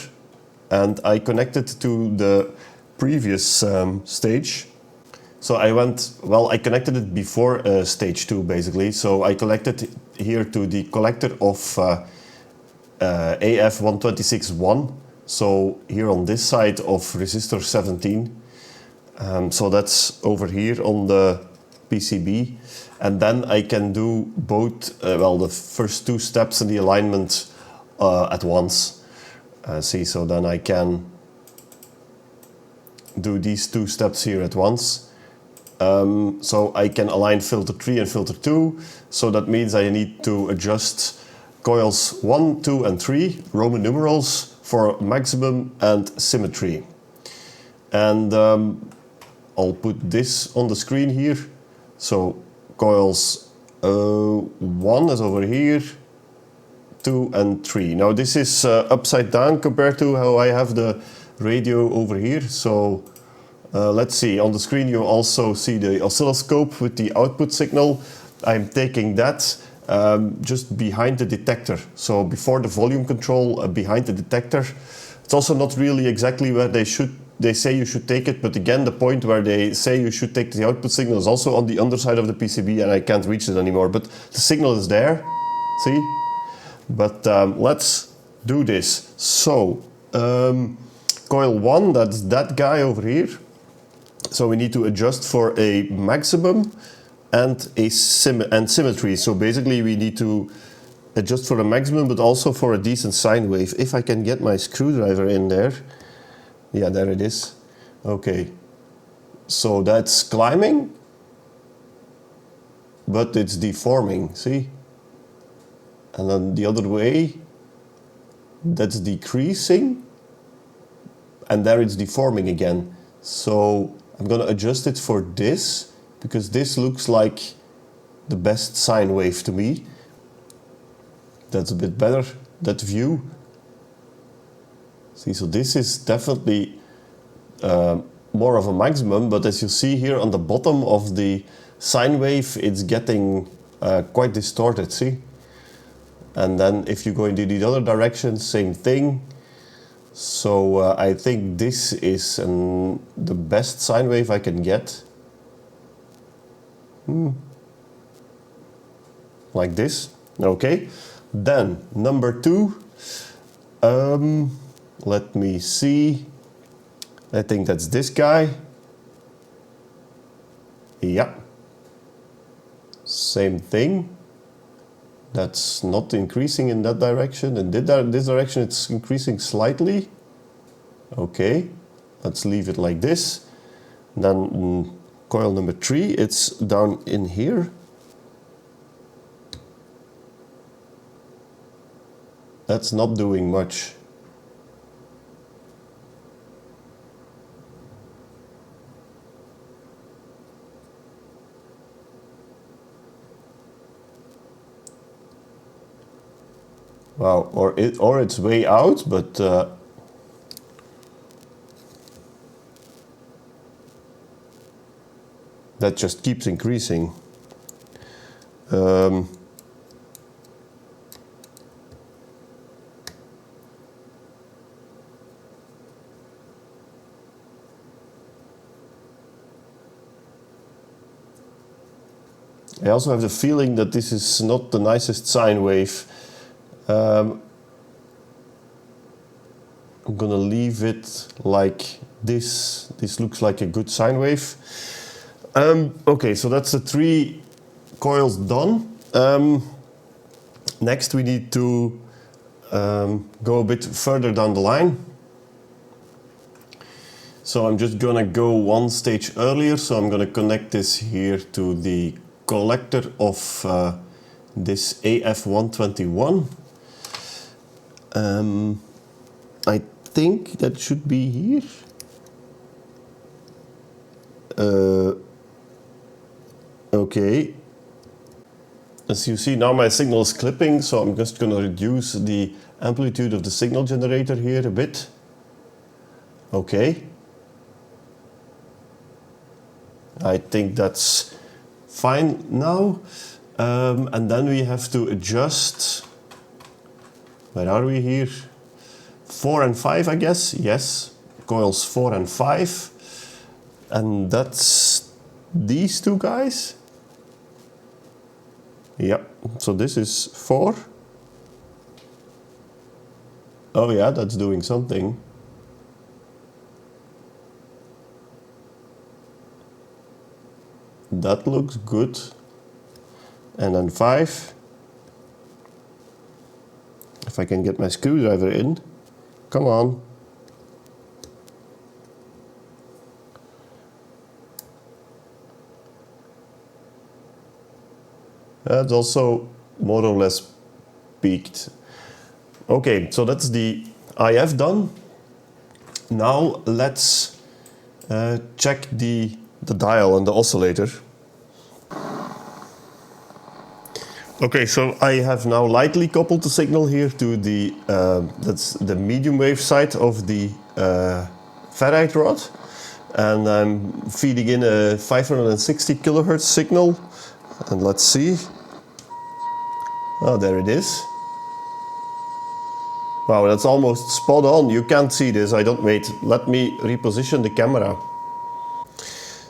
and I connected to the previous stage. So I connected it before stage 2 basically. So I connected here to the collector of AF126.1. So here on this side of resistor 17. So that's over here on the PCB. And then I can do both, the first two steps in the alignment at once. So then I can do these two steps here at once. So I can align filter 3 and filter 2. So that means I need to adjust coils 1, 2 and 3, Roman numerals, for maximum and symmetry. And I'll put this on the screen here. So coils 1 is over here, 2 and 3. Now this is upside down compared to how I have the radio over here. So let's see, on the screen you also see the oscilloscope with the output signal. I'm taking that just behind the detector. So before the volume control, behind the detector. It's also not really exactly where they say you should take it, but again the point where they say you should take the output signal is also on the underside of the PCB, and I can't reach it anymore. But the signal is there, see? But let's do this. So coil 1, that's that guy over here. So we need to adjust for a maximum and a symmetry. So basically we need to adjust for a maximum but also for a decent sine wave. If I can get my screwdriver in there. Yeah, there it is. Okay. So that's climbing, but it's deforming, see? And then the other way, that's decreasing, and there it's deforming again. So I'm gonna adjust it for this, because this looks like the best sine wave to me. That's a bit better, that view. See, so this is definitely more of a maximum, but as you see here on the bottom of the sine wave, it's getting quite distorted, see? And then if you go into the other direction, same thing. So I think this is the best sine wave I can get. Like this. Okay. Then number 2. Let me see. I think that's this guy. Yeah. Same thing. That's not increasing in that direction. In this direction it's increasing slightly. Okay, let's leave it like this. Then coil number 3, it's down in here. That's not doing much. Wow, or it's way out, but that just keeps increasing. I also have the feeling that this is not the nicest sine wave. I'm gonna leave it like this. This looks like a good sine wave. Okay, so that's the 3 coils done. Next we need to go a bit further down the line. So I'm just gonna go one stage earlier. So I'm gonna connect this here to the collector of this AF121. I think that should be here. Okay. As you see now my signal is clipping, so I'm just going to reduce the amplitude of the signal generator here a bit. Okay. I think that's fine now. And then we have to adjust, where are we here? 4 and 5 I guess, yes. Coils 4 and 5. And that's these two guys. Yep, so this is 4. Oh yeah, that's doing something. That looks good. And then 5. If I can get my screwdriver in. Come on. That's also more or less peaked. Okay, so that's the IF done. Now let's check the dial and the oscillator. Okay, so I have now lightly coupled the signal here to the that's the medium wave side of the ferrite rod, and I'm feeding in a 560 kilohertz signal, and let's see. Oh, there it is. Wow, that's almost spot on. You can't see this. I don't wait. Let me reposition the camera.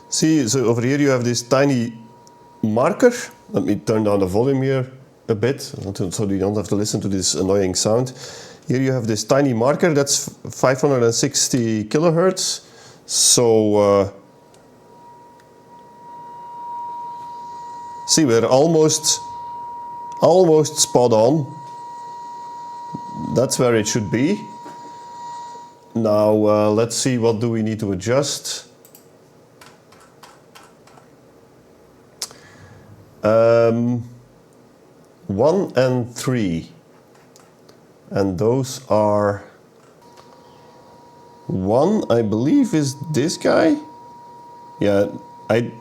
See, so over here you have this tiny marker. Let me turn down the volume here a bit so you don't have to listen to this annoying sound. Here you have this tiny marker that's 560 kilohertz. So see, we're almost spot on. That's where it should be. Now let's see, what do we need to adjust? 1 and 3, and those are 1, I believe, is this guy. Yeah, I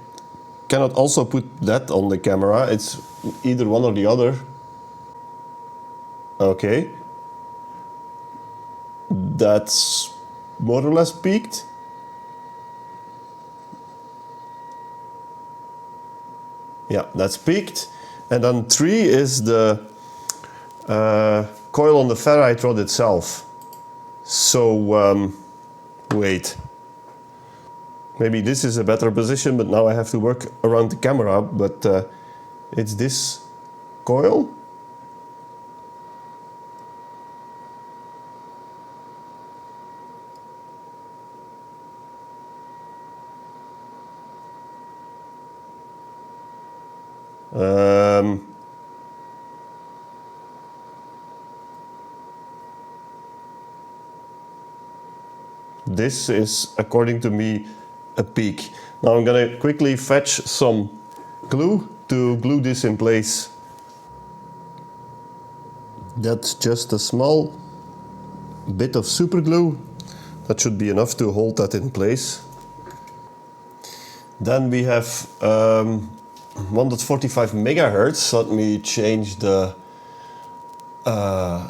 cannot also put that on the camera. It's either one or the other. Okay, that's more or less peaked. Yeah, that's peaked. And then 3 is the coil on the ferrite rod itself. So wait, maybe this is a better position, but now I have to work around the camera. But it's this coil. This is, according to me, a peak. Now I'm gonna quickly fetch some glue to glue this in place. That's just a small bit of super glue. That should be enough to hold that in place. Then we have 1.45 megahertz. Let me change the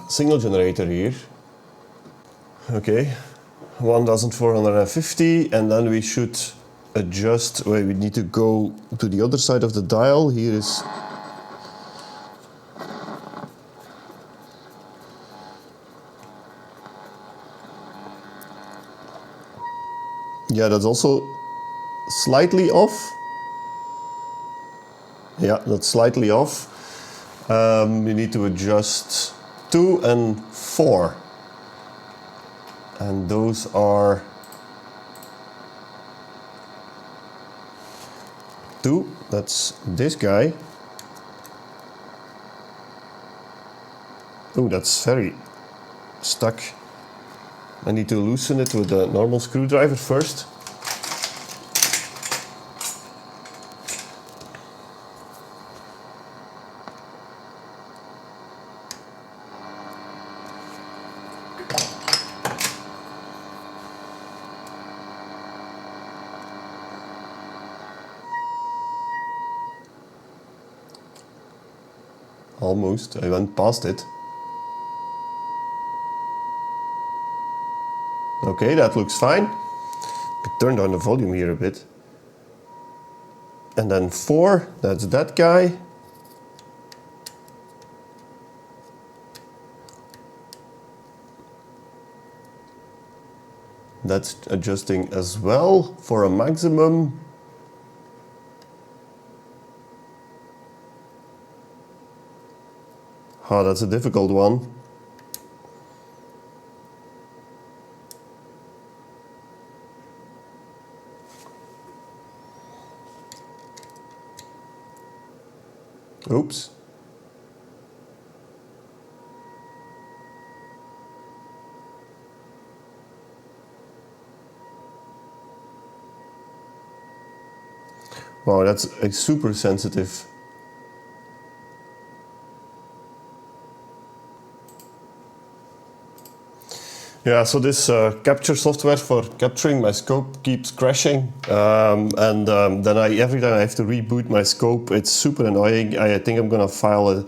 signal generator here. Okay, 1450, and then we should adjust. Wait, we need to go to the other side of the dial. Here is. Yeah, that's also slightly off. Yeah, that's slightly off. We need to adjust 2 and 4. And those are 2, that's this guy. Oh, that's very stuck. I need to loosen it with a normal screwdriver first. almost. I went past it. Okay, that looks fine. Could turn down the volume here a bit. And then 4, that's that guy. That's adjusting as well for a maximum. Oh, that's a difficult one. Oops. Wow, that's super sensitive. Yeah, so this capture software for capturing my scope keeps crashing, and then every time I have to reboot my scope, it's super annoying. I think I'm gonna file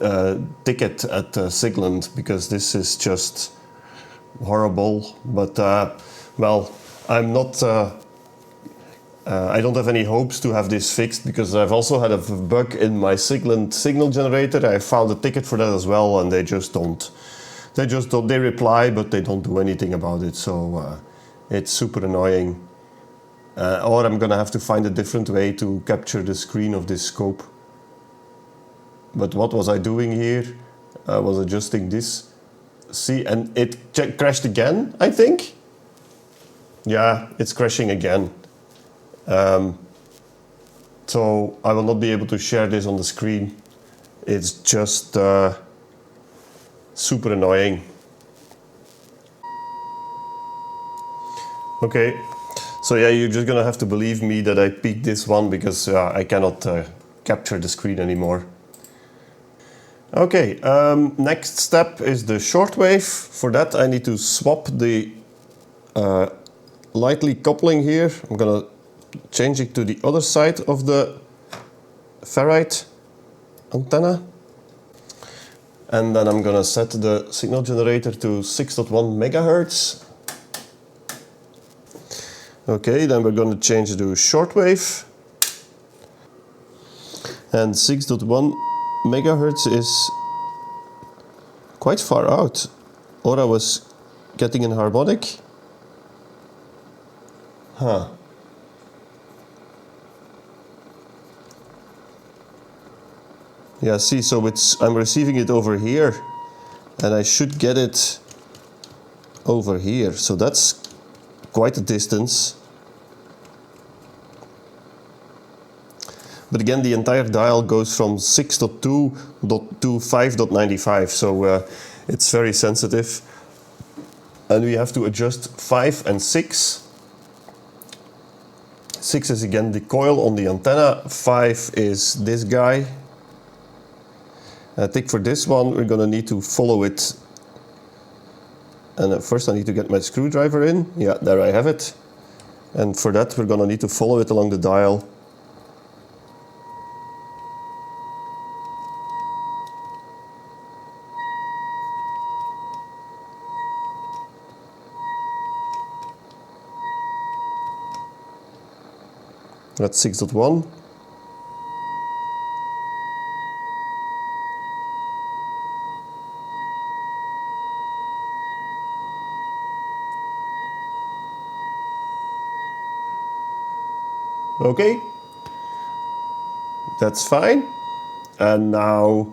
a ticket at Sigland because this is just horrible. But well, I'm not. I don't have any hopes to have this fixed because I've also had a bug in my Sigland signal generator. I filed a ticket for that as well, and they just don't. They reply, but they don't do anything about it. So it's super annoying. Or I'm gonna have to find a different way to capture the screen of this scope. But what was I doing here? I was adjusting this. See, and it crashed again, I think. Yeah, it's crashing again. So I will not be able to share this on the screen. It's just super annoying. Okay, so yeah, you're just gonna have to believe me that I peaked this one because I cannot capture the screen anymore. Okay, next step is the shortwave. For that I need to swap the lightly coupling here. I'm gonna change it to the other side of the ferrite antenna. And then I'm gonna set the signal generator to 6.1 megahertz. Okay, then we're gonna change to shortwave. And 6.1 megahertz is quite far out. Or I was getting an harmonic. Huh. Yeah, see, so I'm receiving it over here, and I should get it over here. So that's quite a distance. But again, the entire dial goes from 6.2 to 5.95, so it's very sensitive. And we have to adjust 5 and 6. 6 is again the coil on the antenna, 5 is this guy. I think for this one we're gonna need to follow it. And first I need to get my screwdriver in. Yeah, there I have it. And for that we're gonna need to follow it along the dial. That's 6.1. Okay, that's fine. And now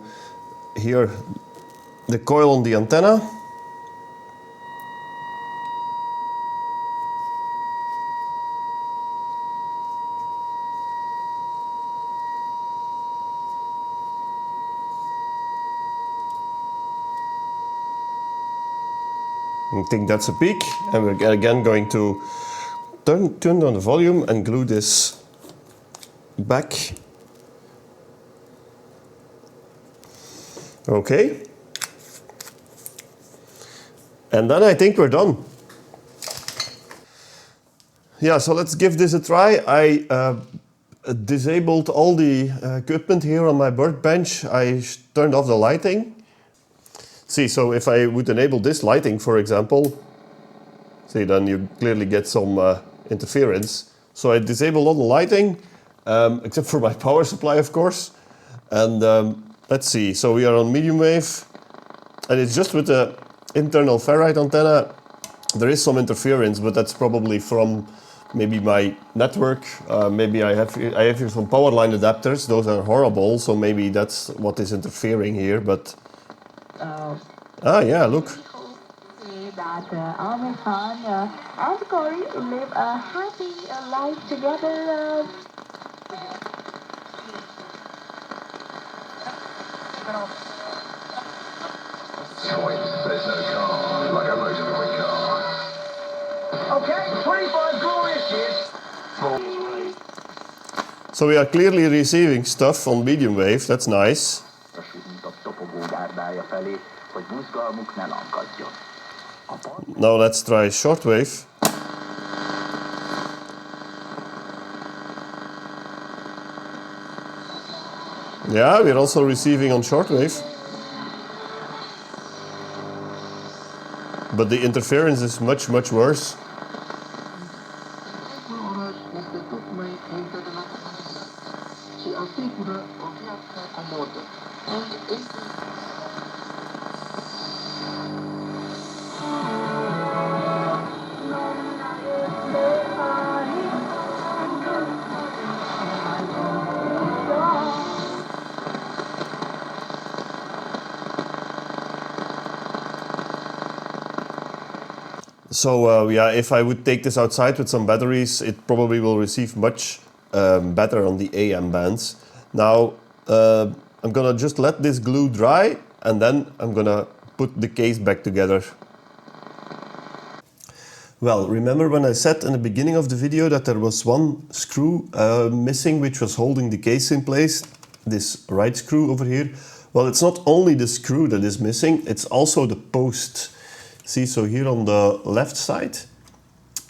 here the coil on the antenna. I think that's a peak, and we're again going to turn down the volume and glue this back. Okay. And then I think we're done. Yeah, so let's give this a try. I disabled all the equipment here on my workbench. I turned off the lighting. See, so if I would enable this lighting, for example, see, then you clearly get some interference. So I disabled all the lighting, except for my power supply, of course. And let's see, so we are on medium wave, and it's just with the internal ferrite antenna. There is some interference, but that's probably from maybe my network. Maybe I have here some power line adapters. Those are horrible, so maybe that's what is interfering here. But yeah, look. That Amir Khan and Corey live a happy life together. There's no car, like a motorway car. Okay, 25 glorious years. So we are clearly receiving stuff on medium wave. That's nice. Now let's try shortwave. Yeah, we're also receiving on shortwave. But the interference is much, much worse. So yeah, if I would take this outside with some batteries, it probably will receive much better on the AM bands. Now I'm gonna just let this glue dry, and then I'm gonna put the case back together. Well, remember when I said in the beginning of the video that there was one screw missing which was holding the case in place? This right screw over here. Well, it's not only the screw that is missing, it's also the post. See, so here on the left side,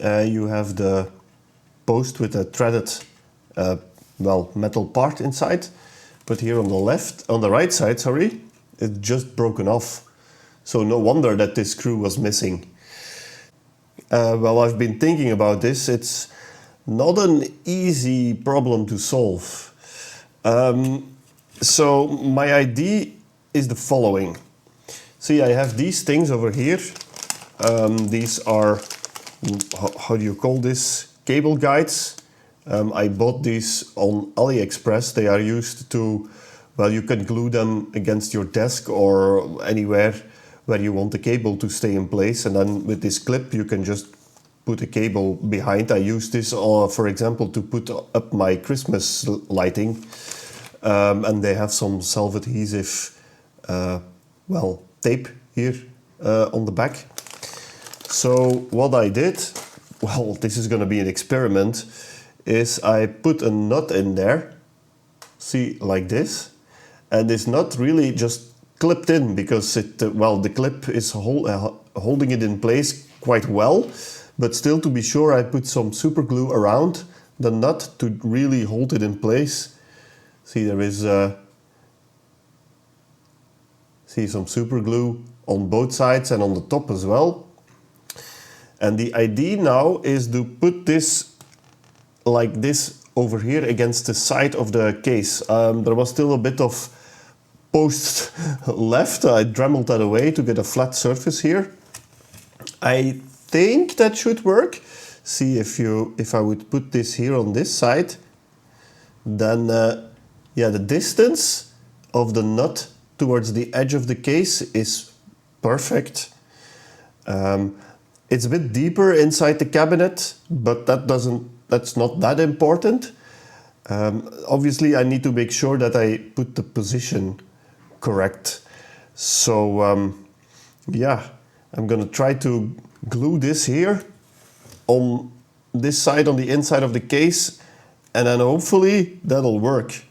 you have the post with a threaded, well, metal part inside. But here on the right side, sorry, it's just broken off. So no wonder that this screw was missing. Well, I've been thinking about this. It's not an easy problem to solve. So my idea is the following. See, I have these things over here. These are, how do you call this? Cable guides. I bought these on AliExpress. They are used to, well, you can glue them against your desk or anywhere where you want the cable to stay in place. And then with this clip, you can just put a cable behind. I use this, for example, to put up my Christmas lighting. And they have some self-adhesive, well, tape here on the back. So what I did, well, this is going to be an experiment, is I put a nut in there, see, like this, and this nut really just clipped in because it, well, the clip is holding it in place quite well, but still, to be sure, I put some super glue around the nut to really hold it in place. See, there is see some super glue on both sides and on the top as well. And the idea now is to put this like this over here against the side of the case. There was still a bit of post left. I dremeled that away to get a flat surface here. I think that should work. See, if I would put this here on this side, then yeah, the distance of the nut towards the edge of the case is perfect. It's a bit deeper inside the cabinet, but that's not that important. Obviously, I need to make sure that I put the position correct. So yeah, I'm gonna try to glue this here on this side, on the inside of the case, and then hopefully that'll work.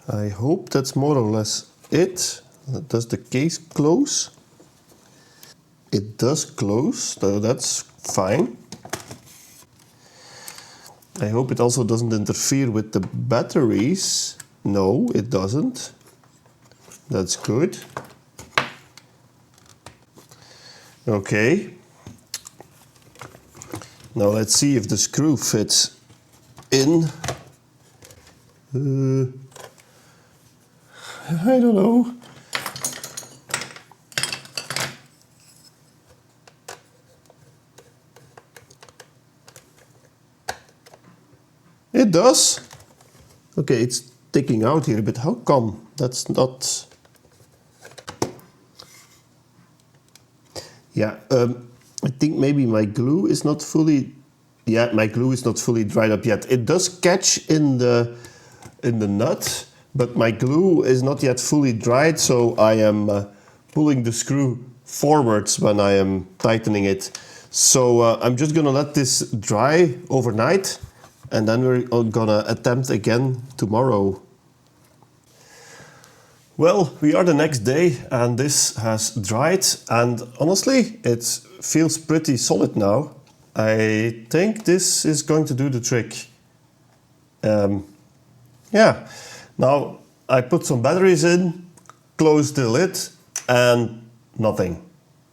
I hope that's more or less it. Does the case close? It does close, so that's fine. I hope it also doesn't interfere with the batteries. No, it doesn't. That's good. Okay. Now let's see if the screw fits in. I don't know. It does. Okay, it's sticking out here a bit. How come? That's not... Yeah, I think maybe my glue is not fully... Yeah, my glue is not fully dried up yet. It does catch in the nut, but my glue is not yet fully dried, so I am pulling the screw forwards when I am tightening it. So I'm just gonna let this dry overnight, and then we're gonna attempt again tomorrow. Well, we are the next day and this has dried, and honestly it feels pretty solid now. I think this is going to do the trick. Yeah, now I put some batteries in, closed the lid, and nothing.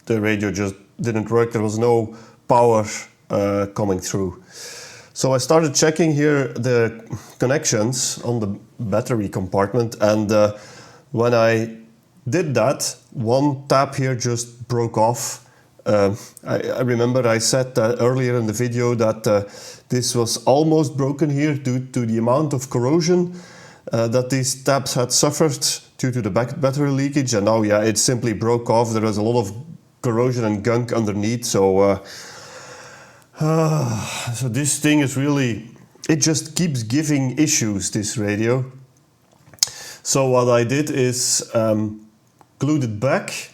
The radio just didn't work, there was no power coming through. So I started checking here the connections on the battery compartment, and when I did that, one tab here just broke off. I remember I said earlier in the video that this was almost broken here due to the amount of corrosion that these tabs had suffered due to the battery leakage, and now yeah, it simply broke off. There was a lot of corrosion and gunk underneath, so so this thing is really, it just keeps giving issues, this radio. So what I did is glued it back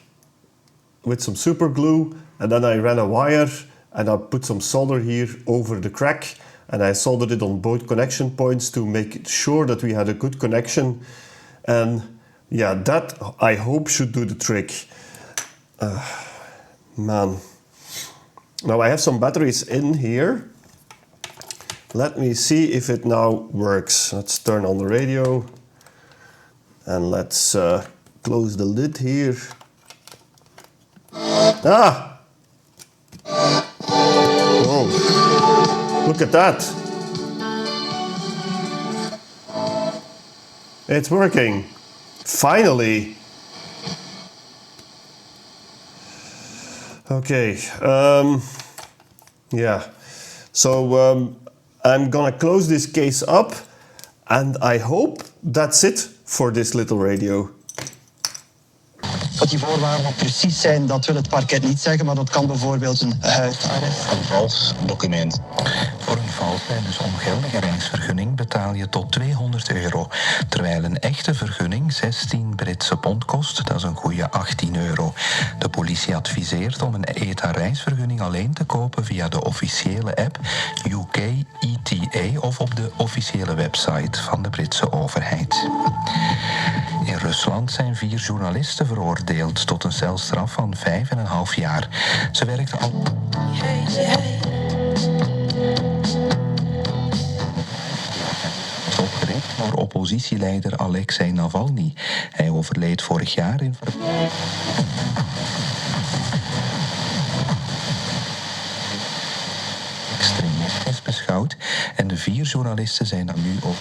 with some super glue, and then I ran a wire and I put some solder here over the crack, and I soldered it on both connection points to make sure that we had a good connection. And yeah, that I hope should do the trick. Man. Now I have some batteries in here. Let me see if it now works. Let's turn on the radio and let's close the lid here. Ah! Oh, look at that. It's working. Finally. Okay, yeah, so I'm gonna close this case up, and I hope that's it for this little radio. Wat die voorwaarden wat precies zijn, dat wil het parket niet zeggen, maar dat kan bijvoorbeeld een huisarrest. Een vals document. Voor een valse en dus ongeldige reisvergunning betaal je tot €200, terwijl een echte vergunning 16 Britse pond kost, dat is een goede €18. De politie adviseert om een ETA-reisvergunning alleen te kopen via de officiële app UK ETA of op de officiële website van de Britse overheid. In Rusland zijn 4 journalisten veroordeeld tot een celstraf van 5,5 jaar. Ze werkten al... opgericht door oppositieleider Alexei Navalny. Hij overleed vorig jaar in... extremist is beschouwd en de 4 journalisten zijn er nu ook...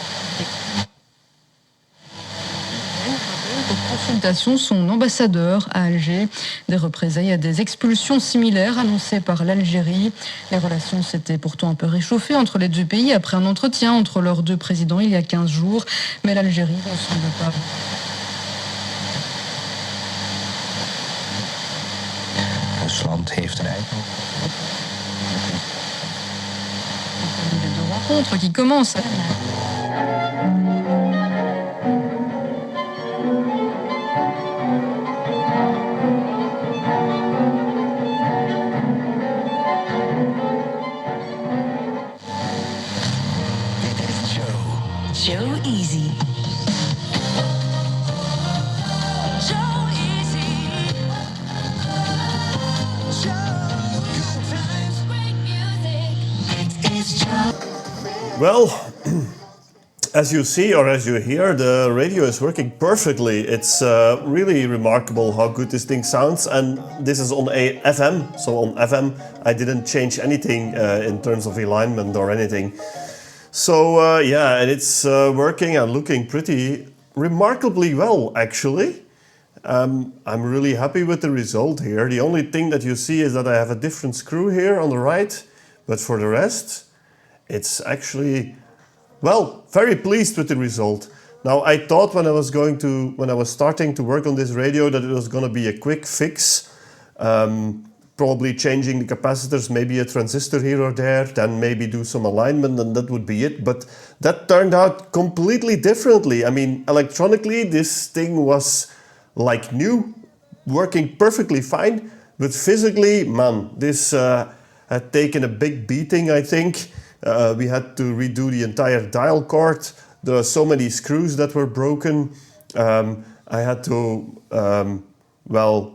Consultation son ambassadeur à Alger. Des représailles à des expulsions similaires annoncées par l'Algérie. Les relations s'étaient pourtant un peu réchauffées entre les deux pays après un entretien entre leurs deux présidents il y a 15 jours. Mais l'Algérie ne semble pas... Rusland heeft een eigen... Les deux rencontres qui commencent... Joe Easy. Well, as you see or as you hear, the radio is working perfectly. It's really remarkable how good this thing sounds, and this is on a FM. So on FM, I didn't change anything in terms of alignment or anything. So yeah, and it's working and looking pretty remarkably well, actually. I'm really happy with the result here. The only thing that you see is that I have a different screw here on the right, but for the rest, it's actually, well, very pleased with the result. Now, I thought when I was starting to work on this radio that it was going to be a quick fix, probably changing the capacitors, maybe a transistor here or there, then maybe do some alignment, and that would be it. But that turned out completely differently. I mean, electronically, this thing was like new, working perfectly fine, but physically, man, this had taken a big beating, I think. We had to redo the entire dial cord. There were so many screws that were broken. I had to, well,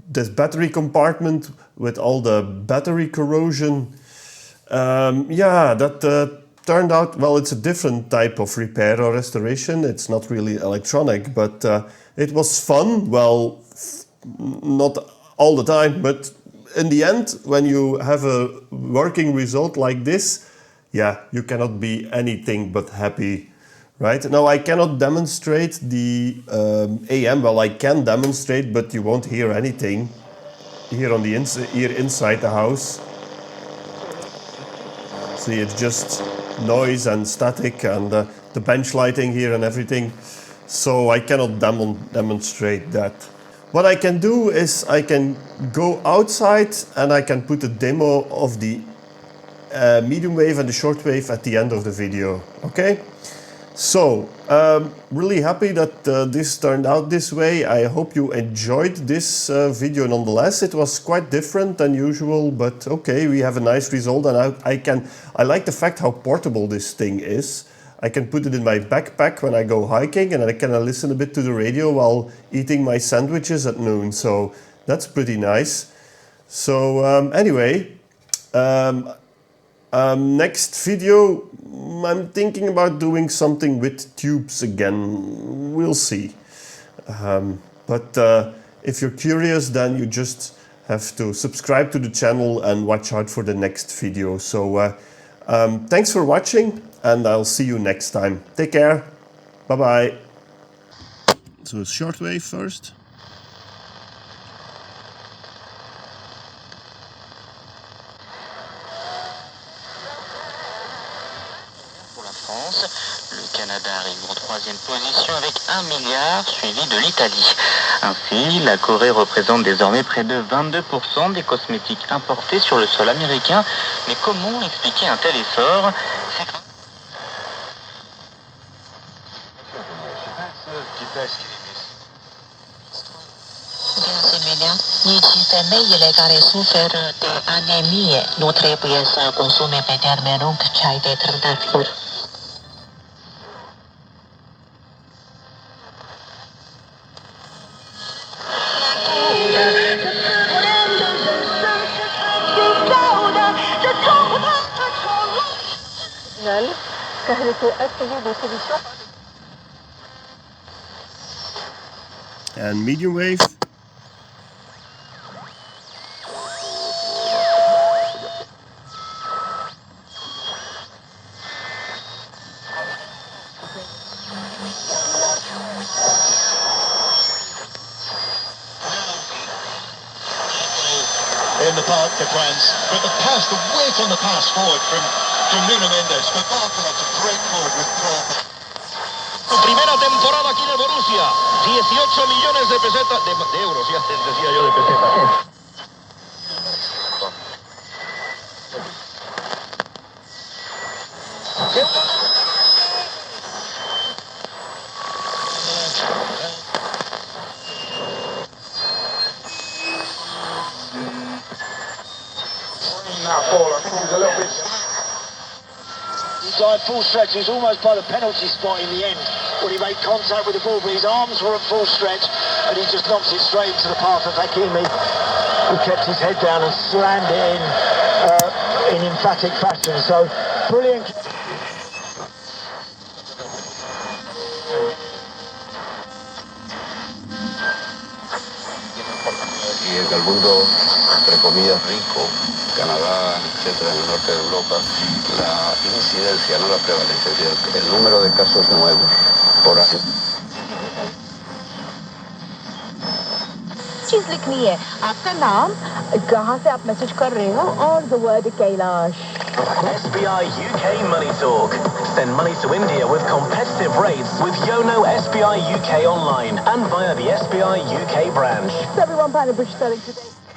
this battery compartment with all the battery corrosion. Yeah, that turned out, well, it's a different type of repair or restoration. It's not really electronic, but it was fun. Well, not all the time, but in the end, when you have a working result like this, yeah, you cannot be anything but happy, right? Now, I cannot demonstrate the AM. Well, I can demonstrate, but you won't hear anything here on the here inside the house. See, it's just noise and static and the bench lighting here and everything. So I cannot demonstrate that. What I can do is I can go outside and I can put a demo of the medium wave and the short wave at the end of the video. Okay? So, really happy that this turned out this way. I hope you enjoyed this video nonetheless. It was quite different than usual, but okay, we have a nice result, and I like the fact how portable this thing is. I can put it in my backpack when I go hiking, and I can listen a bit to the radio while eating my sandwiches at noon. So that's pretty nice. So anyway, next video, I'm thinking about doing something with tubes again. We'll see. But if you're curious, then you just have to subscribe to the channel and watch out for the next video. So thanks for watching, and I'll see you next time. Take care. Bye-bye. So shortwave first. Le Canada arrive en troisième position avec 1 milliard, suivi de l'Italie. Ainsi, la Corée représente désormais près de 22% des cosmétiques importés sur le sol américain. Mais comment expliquer un tel essor? De asemenea, nici femeile care suferă de anemie nu trebuie să consume pe termen lung ceai de trandafir. Car il était essayé des solutions. And medium wave. In the park for France, but the pass, the weight on the pass forward from Nuno Mendes, but Barcola a great forward with Paul. Su primera temporada aquí en el Borussia, 18 millones de pesetas, de euros, ya decía yo de pesetas. That ball, I think he was a little bit. Inside full stretch, he was almost by the penalty spot in the end when he made contact with the ball, but his arms were at full stretch and he just knocks it straight into the path of Hakimi, who kept his head down and slammed it in emphatic fashion. So brilliant. en el mundo, entre comillas, rico, Canadá, etcétera, en el norte de Europa, la incidencia, no la prevalencia, es decir, el número de casos nuevos por año. चीज लिखनी है आपका नाम कहाँ से आप message कर रहे हो और the word Kailash SBI UK Money Talk. Send money to India with competitive rates with Yono SBI UK online and via the SBI UK branch. Everyone planning British selling today.